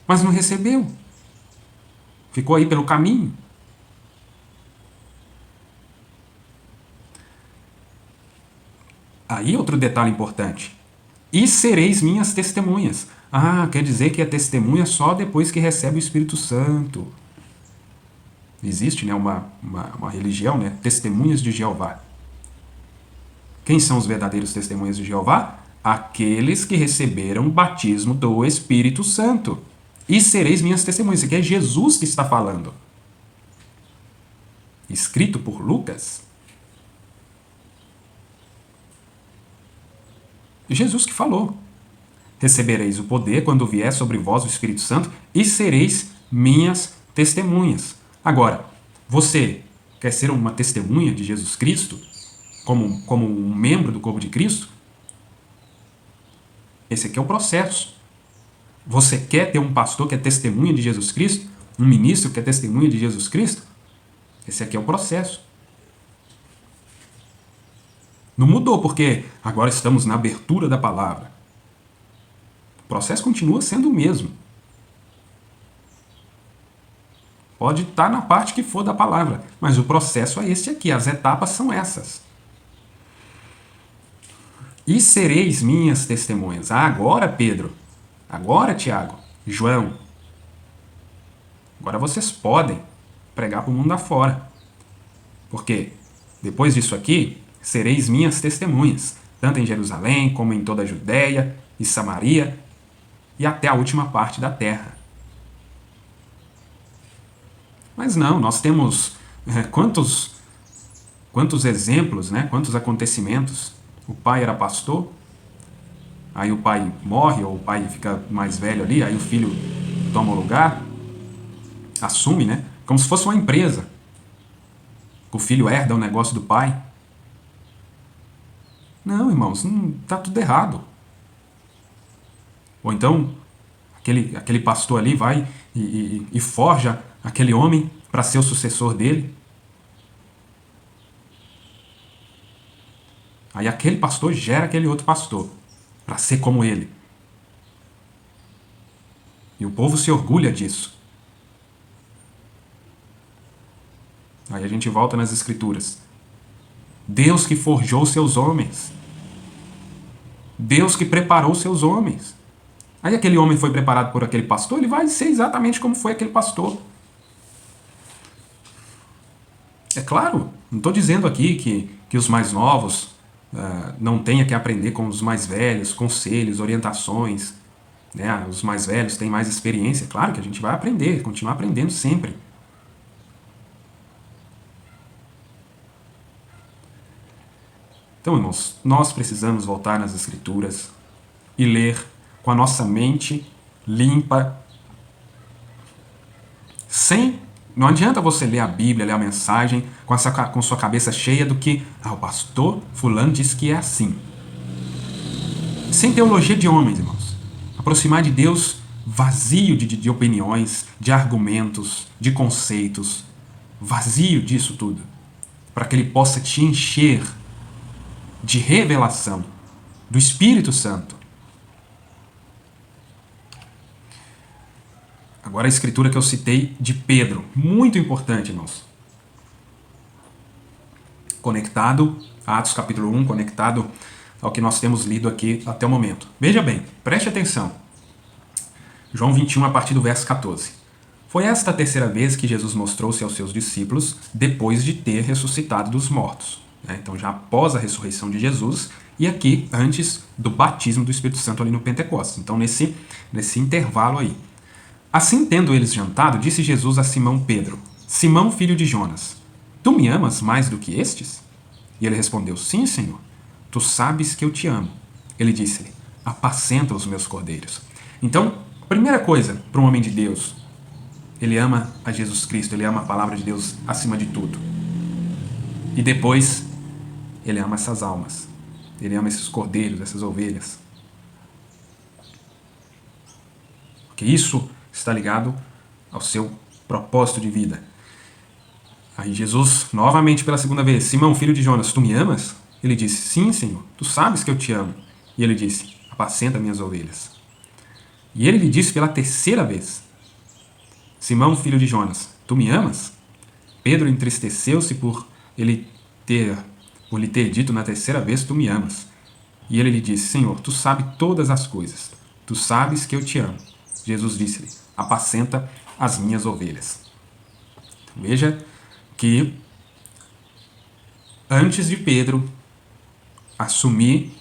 Mas não recebeu. Ficou aí pelo caminho. Aí outro detalhe importante. E sereis minhas testemunhas. Ah, quer dizer que é testemunha só depois que recebe o Espírito Santo. Existe, né, uma religião, né, testemunhas de Jeová. Quem são os verdadeiros testemunhas de Jeová? Aqueles que receberam o batismo do Espírito Santo. E sereis minhas testemunhas. Isso aqui é Jesus que está falando. Escrito por Lucas. Jesus que falou. Recebereis o poder quando vier sobre vós o Espírito Santo e sereis minhas testemunhas. Agora, você quer ser uma testemunha de Jesus Cristo? Como um membro do corpo de Cristo? Esse aqui é o processo. Você quer ter um pastor que é testemunha de Jesus Cristo? Um ministro que é testemunha de Jesus Cristo? Esse aqui é o processo. Não mudou porque agora estamos na abertura da palavra. O processo continua sendo o mesmo. Pode estar na parte que for da palavra, mas o processo é esse aqui, as etapas são essas. E sereis minhas testemunhas. Ah, agora, Pedro, agora, Tiago, João, agora vocês podem pregar para o mundo afora. Porque depois disso aqui, sereis minhas testemunhas, tanto em Jerusalém como em toda a Judéia e Samaria e até a última parte da terra. Mas não, nós temos quantos exemplos, né? Quantos acontecimentos. O pai era pastor, aí o pai morre ou o pai fica mais velho ali, aí o filho toma o lugar, assume, né? Como se fosse uma empresa. O filho herda o negócio do pai. Não, irmãos, está tudo errado. Ou então, aquele pastor ali vai e forja aquele homem para ser o sucessor dele. Aí aquele pastor gera aquele outro pastor para ser como ele. E o povo se orgulha disso. Aí a gente volta nas Escrituras. Deus que forjou seus homens. Deus que preparou seus homens. Aí aquele homem foi preparado por aquele pastor, ele vai ser exatamente como foi aquele pastor. É claro, não estou dizendo aqui que os mais novos não tenham que aprender com os mais velhos, conselhos, orientações. Né? Os mais velhos têm mais experiência. Claro que a gente vai aprender, continuar aprendendo sempre. Então, irmãos, nós precisamos voltar nas Escrituras e ler com a nossa mente limpa, não adianta você ler a Bíblia, ler a mensagem com sua cabeça cheia do que o pastor fulano disse que é assim. Sem teologia de homens, irmãos. Aproximar de Deus vazio de opiniões, de argumentos, de conceitos. Vazio disso tudo. Para que Ele possa te encher de revelação do Espírito Santo. Agora a escritura que eu citei de Pedro, muito importante, irmãos. Conectado a Atos capítulo 1, conectado ao que nós temos lido aqui até o momento. Veja bem, preste atenção. João 21, a partir do verso 14. Foi esta a terceira vez que Jesus mostrou-se aos seus discípulos depois de ter ressuscitado dos mortos. Então já após a ressurreição de Jesus e aqui antes do batismo do Espírito Santo ali no Pentecostes. Então nesse intervalo aí. Assim, tendo eles jantado, disse Jesus a Simão Pedro: Simão, filho de Jonas, tu me amas mais do que estes? E ele respondeu: Sim, Senhor, tu sabes que eu te amo. Ele disse-lhe: Apacenta os meus cordeiros. Então, primeira coisa para um homem de Deus, ele ama a Jesus Cristo, ele ama a palavra de Deus acima de tudo. E depois, ele ama essas almas, ele ama esses cordeiros, essas ovelhas. Porque isso está ligado ao seu propósito de vida. Aí Jesus, novamente pela segunda vez: Simão, filho de Jonas, tu me amas? Ele disse: Sim, Senhor, tu sabes que eu te amo. E ele disse: Apacenta minhas ovelhas. E ele lhe disse pela terceira vez: Simão, filho de Jonas, tu me amas? Pedro entristeceu-se por lhe ter dito na terceira vez: Tu me amas. E ele lhe disse: Senhor, tu sabes todas as coisas. Tu sabes que eu te amo. Jesus disse-lhe: Apacenta as minhas ovelhas. Então, veja que antes de Pedro assumir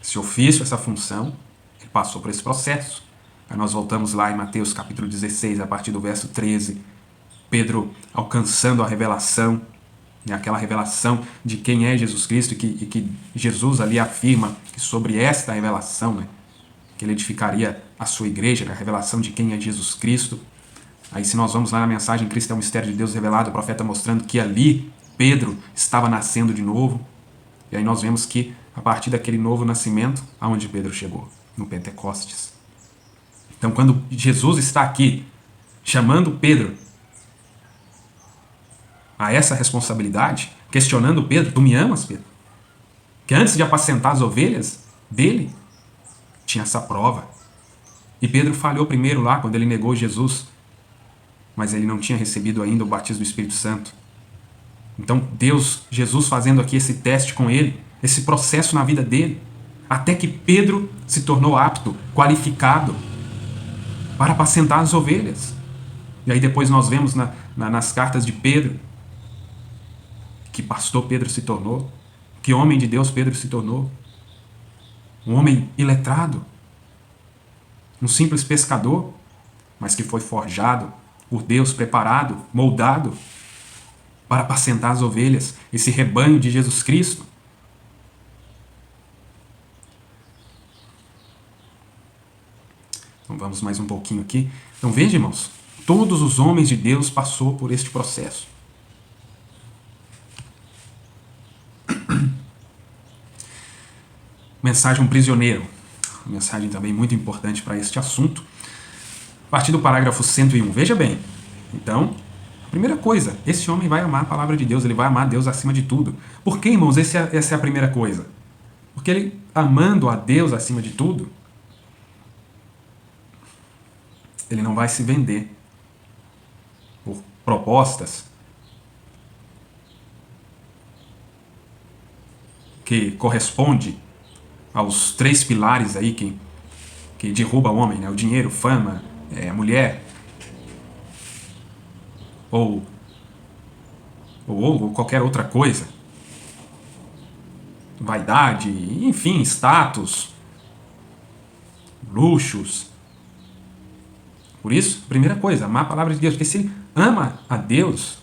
esse ofício, essa função, ele passou por esse processo. Aí nós voltamos lá em Mateus capítulo 16, a partir do verso 13, Pedro alcançando a revelação, aquela revelação de quem é Jesus Cristo, e que Jesus ali afirma que sobre esta revelação, que ele edificaria a sua igreja, a revelação de quem é Jesus Cristo. Aí se nós vamos lá na mensagem Cristo é o mistério de Deus revelado, o profeta mostrando que ali Pedro estava nascendo de novo. E aí nós vemos que a partir daquele novo nascimento, aonde Pedro chegou? No Pentecostes. Então quando Jesus está aqui chamando Pedro a essa responsabilidade, questionando Pedro: Tu me amas, Pedro? Que antes de apacentar as ovelhas dele, tinha essa prova. E Pedro falhou primeiro lá, quando ele negou Jesus. Mas ele não tinha recebido ainda o batismo do Espírito Santo. Então Jesus fazendo aqui esse teste com ele, esse processo na vida dele, até que Pedro se tornou apto, qualificado para apacentar as ovelhas. E aí depois nós vemos nas cartas de Pedro, que pastor Pedro se tornou, que homem de Deus Pedro se tornou. Um homem iletrado, um simples pescador, mas que foi forjado por Deus, preparado, moldado para apacentar as ovelhas, esse rebanho de Jesus Cristo. Então vamos mais um pouquinho aqui. Então veja, irmãos, todos os homens de Deus passou por este processo. Mensagem um prisioneiro. Mensagem também muito importante para este assunto. A partir do parágrafo 101. Veja bem. Então, a primeira coisa, esse homem vai amar a palavra de Deus, ele vai amar Deus acima de tudo. Por que, irmãos, essa é a primeira coisa? Porque ele, amando a Deus acima de tudo, Ele não vai se vender por propostas que corresponde aos 3 pilares aí que derruba o homem, né? O dinheiro, fama, a mulher, ou qualquer outra coisa, vaidade, enfim, status, luxos. Por isso, primeira coisa, amar a palavra de Deus, porque se ele ama a Deus,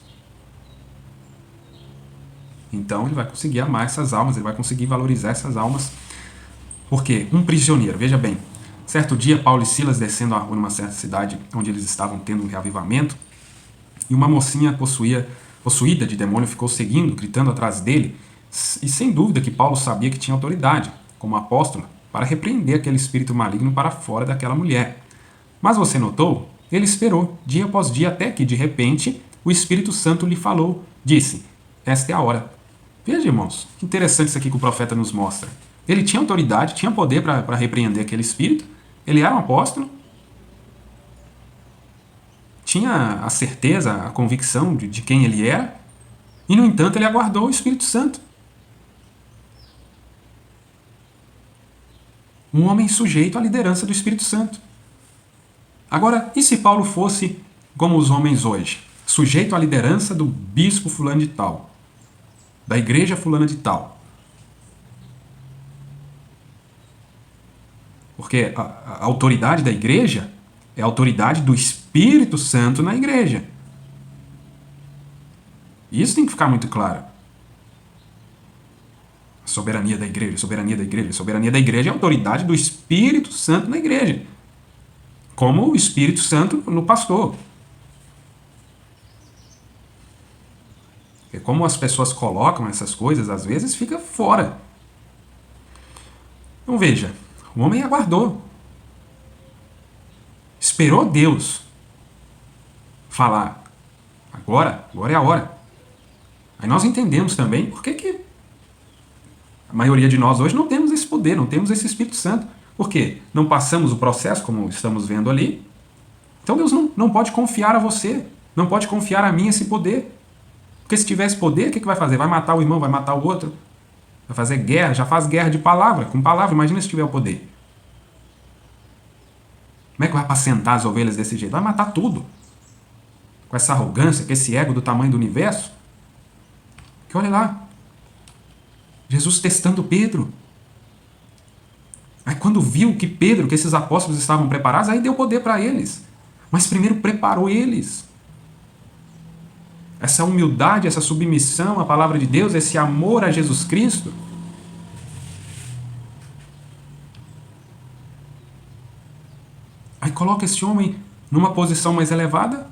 então ele vai conseguir amar essas almas, ele vai conseguir valorizar essas almas. Porque um prisioneiro, veja bem, certo dia Paulo e Silas descendo a rua numa certa cidade onde eles estavam tendo um reavivamento, e uma mocinha possuída de demônio ficou seguindo, gritando atrás dele, e sem dúvida que Paulo sabia que tinha autoridade, como apóstolo, para repreender aquele espírito maligno para fora daquela mulher. Mas você notou? Ele esperou, dia após dia, até que, de repente, o Espírito Santo lhe falou, disse, esta é a hora. Veja, irmãos, que interessante isso aqui que o profeta nos mostra. Ele tinha autoridade, tinha poder para repreender aquele espírito, ele era um apóstolo, tinha a certeza, a convicção de quem ele era, e, no entanto, ele aguardou o Espírito Santo. Um homem sujeito à liderança do Espírito Santo. Agora, e se Paulo fosse como os homens hoje? Sujeito à liderança do bispo fulano de tal, da igreja fulana de tal. Porque a autoridade da igreja é a autoridade do Espírito Santo na igreja. Isso tem que ficar muito claro. A soberania da igreja, soberania da igreja. A soberania da igreja é a autoridade do Espírito Santo na igreja. Como o Espírito Santo no pastor. Porque como as pessoas colocam essas coisas, às vezes fica fora. Então veja, o homem aguardou. Esperou Deus falar. Agora é a hora. Aí nós entendemos também por que a maioria de nós hoje não temos esse poder, não temos esse Espírito Santo. Por quê? Não passamos o processo, como estamos vendo ali. Então Deus não pode confiar a você, não pode confiar a mim esse poder. Porque se tivesse poder, o que vai fazer? Vai matar o irmão, vai matar o outro? Vai fazer guerra, já faz guerra de palavra, com palavra, imagina se tiver o poder. Como é que vai apacentar as ovelhas desse jeito? Vai matar tudo. Com essa arrogância, com esse ego do tamanho do universo. Que olha lá, Jesus testando Pedro. Aí quando viu que esses apóstolos estavam preparados, aí deu poder para eles. Mas primeiro preparou eles. Essa humildade, essa submissão à palavra de Deus, esse amor a Jesus Cristo. Aí coloca esse homem numa posição mais elevada.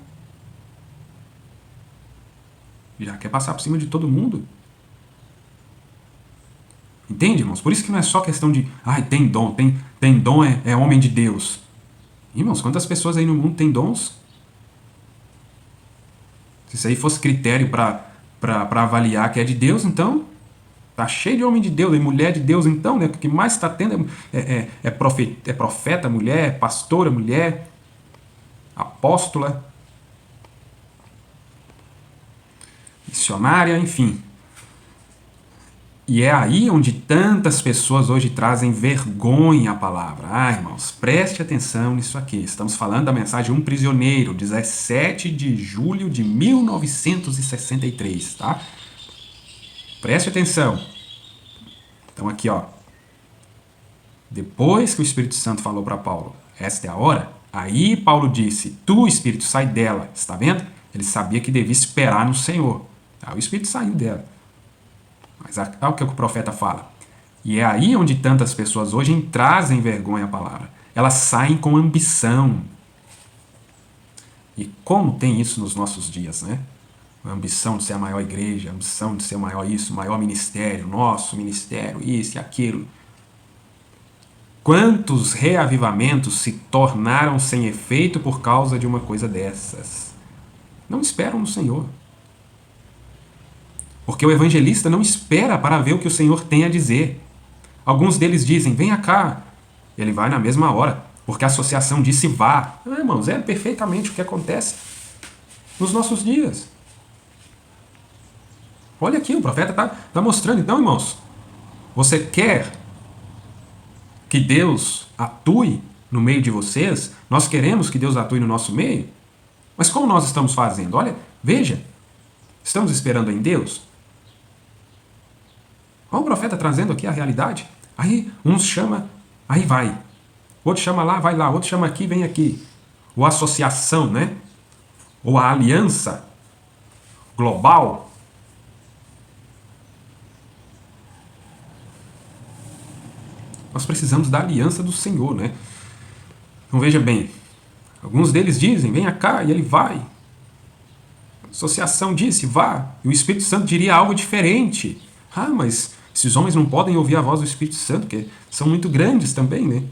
Já quer passar por cima de todo mundo. Entende, irmãos? Por isso que não é só questão de tem dom, tem dom, é homem de Deus. Irmãos, quantas pessoas aí no mundo têm dons? Se isso aí fosse critério para avaliar que é de Deus, então tá cheio de homem de Deus, e mulher de Deus, então, né? O que mais está tendo é profeta mulher, pastora mulher, apóstola, missionária, enfim. E é aí onde tantas pessoas hoje trazem vergonha à palavra. Irmãos, preste atenção nisso aqui. Estamos falando da mensagem Um Prisioneiro, 17 de julho de 1963, tá? Preste atenção. Então aqui, ó. Depois que o Espírito Santo falou para Paulo, esta é a hora, aí Paulo disse, tu, Espírito, sai dela. Está vendo? Ele sabia que devia esperar no Senhor. O Espírito saiu dela. Mas olha o que o profeta fala. E é aí onde tantas pessoas hoje trazem vergonha à palavra. Elas saem com ambição. E como tem isso nos nossos dias, né? A ambição de ser a maior igreja, a ambição de ser o maior isso, o maior ministério, nosso ministério, isso e aquilo. Quantos reavivamentos se tornaram sem efeito por causa de uma coisa dessas? Não esperam no Senhor. Porque o evangelista não espera para ver o que o Senhor tem a dizer. Alguns deles dizem, venha cá. Ele vai na mesma hora. Porque a associação disse vá. Irmãos, é perfeitamente o que acontece nos nossos dias. Olha aqui, o profeta está mostrando. Então, irmãos, você quer que Deus atue no meio de vocês? Nós queremos que Deus atue no nosso meio? Mas como nós estamos fazendo? Olha, veja, estamos esperando em Deus? Olha o profeta trazendo aqui a realidade. Aí uns chama, aí vai. Outro chama lá, vai lá. Outro chama aqui, vem aqui. Ou a associação, né? Ou a aliança global. Nós precisamos da aliança do Senhor, né? Então veja bem, alguns deles dizem, venha cá, e ele vai. A associação disse, vá. E o Espírito Santo diria algo diferente. Ah, mas esses homens não podem ouvir a voz do Espírito Santo, porque são muito grandes também, né?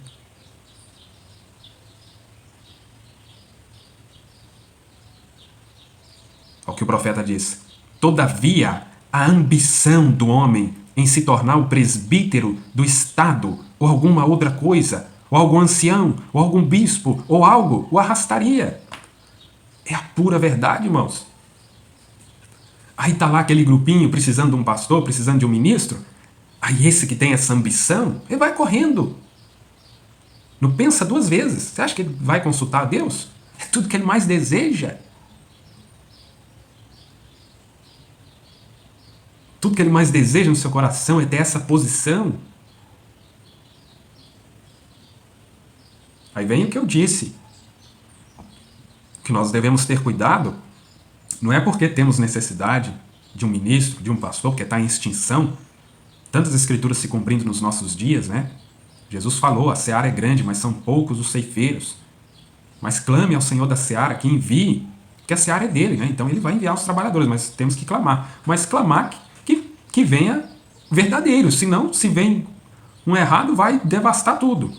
Olha o que o profeta diz. Todavia, a ambição do homem em se tornar o presbítero do Estado, ou alguma outra coisa, ou algum ancião, ou algum bispo, ou algo, o arrastaria. É a pura verdade, irmãos. Aí está lá aquele grupinho precisando de um pastor, precisando de um ministro. Aí esse que tem essa ambição, ele vai correndo. Não pensa duas vezes. Você acha que ele vai consultar a Deus? É tudo que ele mais deseja. Tudo que ele mais deseja no seu coração é ter essa posição. Aí vem o que eu disse. Que nós devemos ter cuidado, não é porque temos necessidade de um ministro, de um pastor, porque está em extinção. Tantas escrituras se cumprindo nos nossos dias, né? Jesus falou, a seara é grande, mas são poucos os ceifeiros. Mas clame ao Senhor da seara que envie, porque a seara é dele, né? Então ele vai enviar os trabalhadores, mas temos que clamar. Mas clamar que venha verdadeiro, senão, se vem um errado, vai devastar tudo.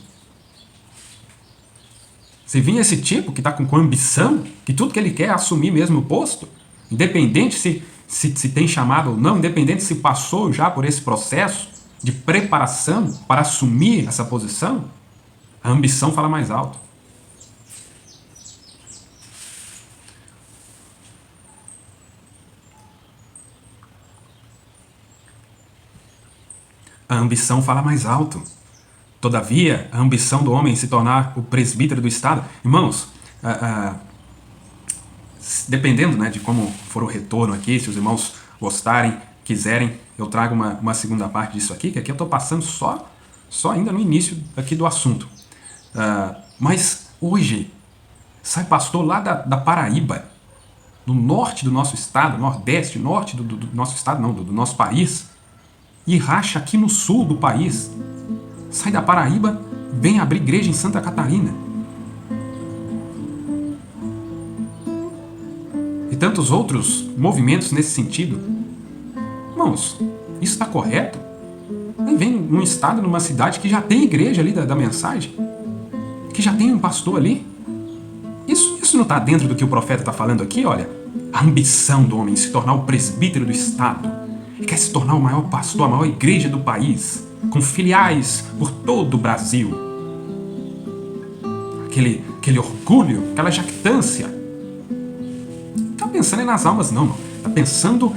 Se vir esse tipo que está com ambição, que tudo que ele quer é assumir mesmo o posto, independente se tem chamado ou não, independente se passou já por esse processo de preparação para assumir essa posição, a ambição fala mais alto. A ambição fala mais alto. Todavia, a ambição do homem em se tornar o presbítero do Estado... Irmãos, dependendo, né, de como for o retorno aqui, se os irmãos gostarem, quiserem, eu trago uma segunda parte disso aqui, que aqui eu estou passando só ainda no início aqui do assunto. Mas hoje, sai pastor lá da Paraíba, no norte do nosso estado, nordeste, norte do nosso estado, não, do nosso país, e racha aqui no sul do país. Sai da Paraíba, vem abrir igreja em Santa Catarina. E tantos outros movimentos nesse sentido. Irmãos, isso está correto? Aí vem num estado, numa cidade que já tem igreja ali da mensagem, que já tem um pastor ali. Isso não está dentro do que o profeta está falando aqui? Olha, a ambição do homem em se tornar o presbítero do Estado. Ele quer se tornar o maior pastor, a maior igreja do país, com filiais por todo o Brasil. Aquele orgulho, aquela jactância. Não está pensando nas almas, não. Está pensando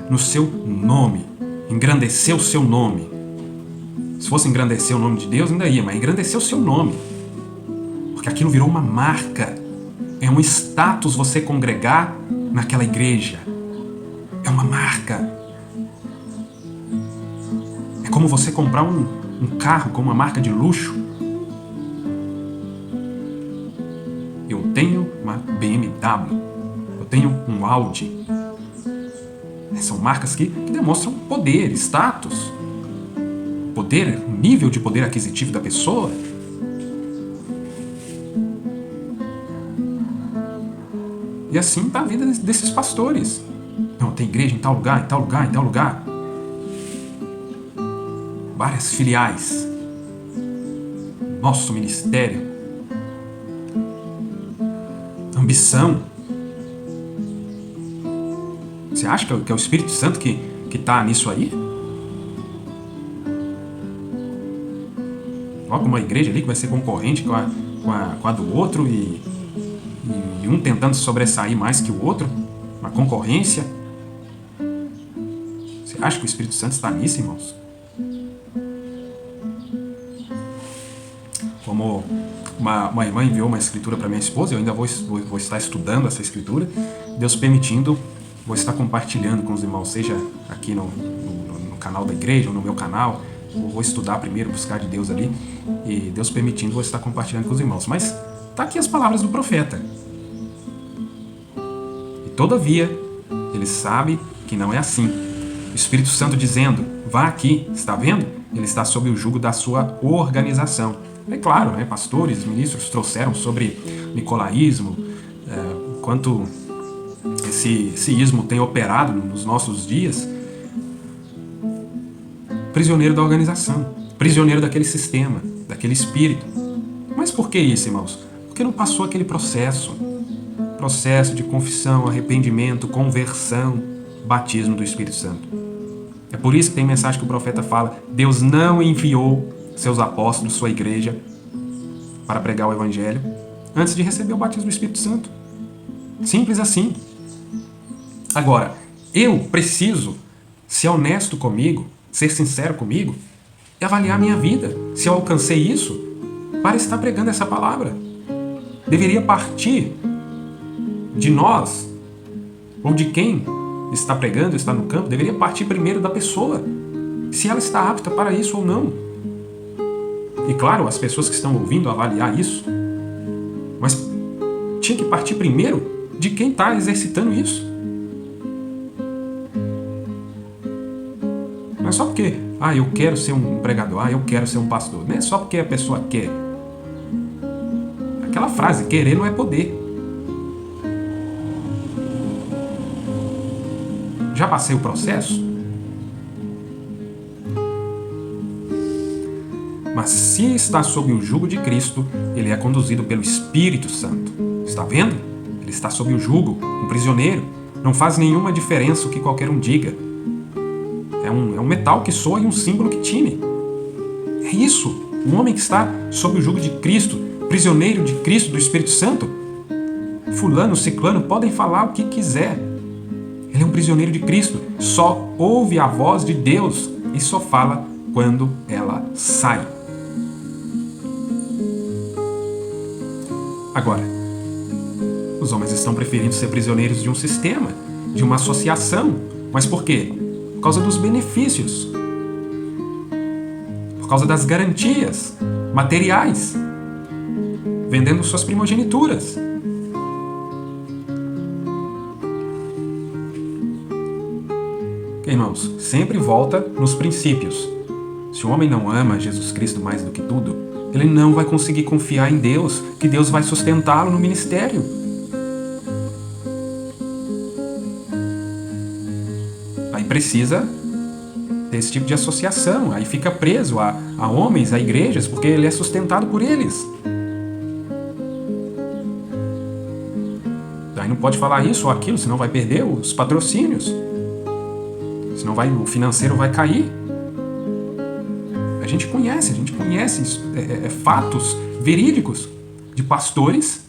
no seu nome. Engrandecer o seu nome. Se fosse engrandecer o nome de Deus, ainda ia, mas engrandecer o seu nome. Porque aquilo virou uma marca. É um status você congregar naquela igreja. É uma marca. É como você comprar um carro com uma marca de luxo. Eu tenho uma BMW. Eu tenho um Audi. São marcas que demonstram poder, status. Poder, nível de poder aquisitivo da pessoa. E assim está a vida desses pastores. Não, tem igreja em tal lugar, em tal lugar, em tal lugar. Várias filiais. Nosso ministério. Ambição. Você acha que é o Espírito Santo que está nisso aí? Coloca uma igreja ali que vai ser concorrente com com a do outro e um tentando sobressair mais que o outro, uma concorrência. Você acha que o Espírito Santo está nisso, irmãos? Como uma irmã enviou uma escritura para minha esposa, eu ainda vou estar estudando essa escritura, Deus permitindo, vou estar compartilhando com os irmãos, seja aqui no canal da igreja ou no meu canal. Eu vou estudar primeiro, buscar de Deus ali, e Deus permitindo, vou estar compartilhando com os irmãos. Mas tá aqui as palavras do profeta. E todavia, ele sabe que não é assim. O Espírito Santo dizendo, vá aqui, está vendo? Ele está sob o jugo da sua organização. É claro, né, pastores, ministros trouxeram sobre nicolaísmo, quanto esse ismo tem operado nos nossos dias. Prisioneiro da organização, prisioneiro daquele sistema, daquele espírito. Mas por que isso, irmãos? Porque não passou aquele processo de confissão, arrependimento, conversão, batismo do Espírito Santo. É por isso que tem mensagem que o profeta fala, Deus não enviou seus apóstolos, sua igreja, para pregar o Evangelho, antes de receber o batismo do Espírito Santo. Simples assim. Agora, eu preciso ser honesto comigo, ser sincero comigo e avaliar minha vida. Se eu alcancei isso, para estar pregando essa palavra. Deveria partir de nós, ou de quem está pregando, está no campo, deveria partir primeiro da pessoa, se ela está apta para isso ou não. E claro, as pessoas que estão ouvindo avaliar isso, mas tinha que partir primeiro de quem está exercitando isso. Não é só porque, eu quero ser um pregador, eu quero ser um pastor. Não é só porque a pessoa quer. Aquela frase, querer não é poder. Já passei o processo? Mas se está sob o jugo de Cristo, ele é conduzido pelo Espírito Santo. Está vendo? Ele está sob o jugo, um prisioneiro. Não faz nenhuma diferença o que qualquer um diga. É um metal que soa e um símbolo que tine. É isso. Um homem que está sob o jugo de Cristo, prisioneiro de Cristo, do Espírito Santo. Fulano, ciclano, podem falar o que quiser. Ele é um prisioneiro de Cristo. Só ouve a voz de Deus e só fala quando ela sai. Agora, os homens estão preferindo ser prisioneiros de um sistema, de uma associação. Mas por quê? Por causa dos benefícios. Por causa das garantias materiais. Vendendo suas primogenituras. Irmãos, sempre volta nos princípios. Se o homem não ama Jesus Cristo mais do que tudo, ele não vai conseguir confiar em Deus, que Deus vai sustentá-lo no ministério. Aí precisa desse tipo de associação, aí fica preso a homens, a igrejas, porque ele é sustentado por eles. Aí não pode falar isso ou aquilo, senão vai perder os patrocínios. Senão o financeiro vai cair. A gente conhece isso, fatos verídicos de pastores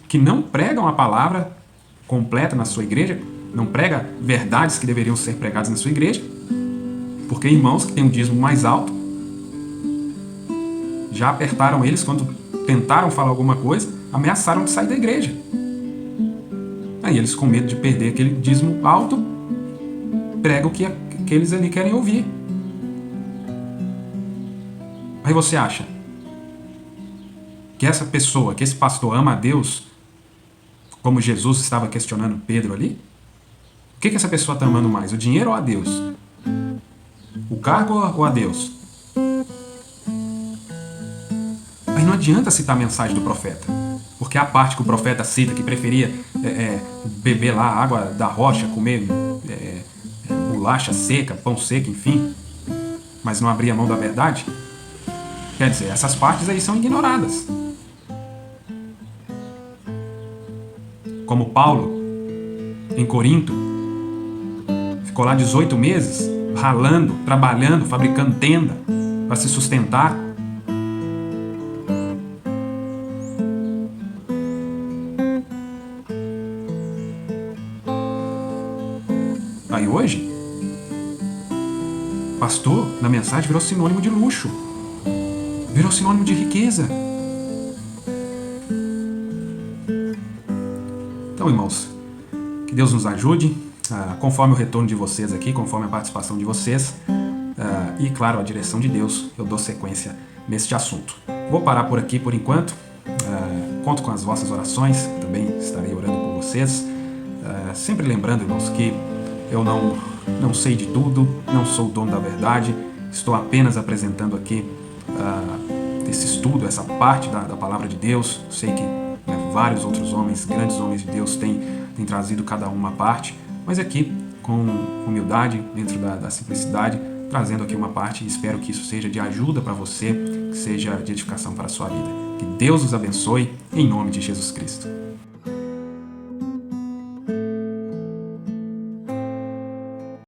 que não pregam a palavra completa na sua igreja, não pregam verdades que deveriam ser pregadas na sua igreja, porque irmãos que têm um dízimo mais alto já apertaram eles quando tentaram falar alguma coisa, ameaçaram de sair da igreja. Aí eles, com medo de perder aquele dízimo alto, pregam o que eles ali querem ouvir. Aí você acha que essa pessoa, que esse pastor ama a Deus, como Jesus estava questionando Pedro ali? O que essa pessoa está amando mais? O dinheiro ou a Deus? O cargo ou a Deus? Aí não adianta citar a mensagem do profeta, porque a parte que o profeta cita, que preferia beber lá a água da rocha, comer bolacha seca, pão seco, enfim, mas não abria mão da verdade. Quer dizer, essas partes aí são ignoradas. Como Paulo, em Corinto, ficou lá 18 meses, ralando, trabalhando, fabricando tenda para se sustentar. Aí hoje, pastor, na mensagem, virou sinônimo de luxo, virou sinônimo de riqueza. Então, irmãos, que Deus nos ajude, conforme o retorno de vocês aqui, conforme a participação de vocês, e, claro, a direção de Deus, eu dou sequência neste assunto. Vou parar por aqui por enquanto. Conto com as vossas orações, também estarei orando por vocês. Sempre lembrando, irmãos, que eu não sei de tudo, não sou o dono da verdade, estou apenas apresentando aqui esse estudo, essa parte da palavra de Deus. Sei que vários outros homens, grandes homens de Deus, têm trazido cada uma parte, mas aqui, com humildade, dentro da simplicidade, trazendo aqui uma parte, e espero que isso seja de ajuda para você, que seja de edificação para a sua vida. Que Deus os abençoe, em nome de Jesus Cristo.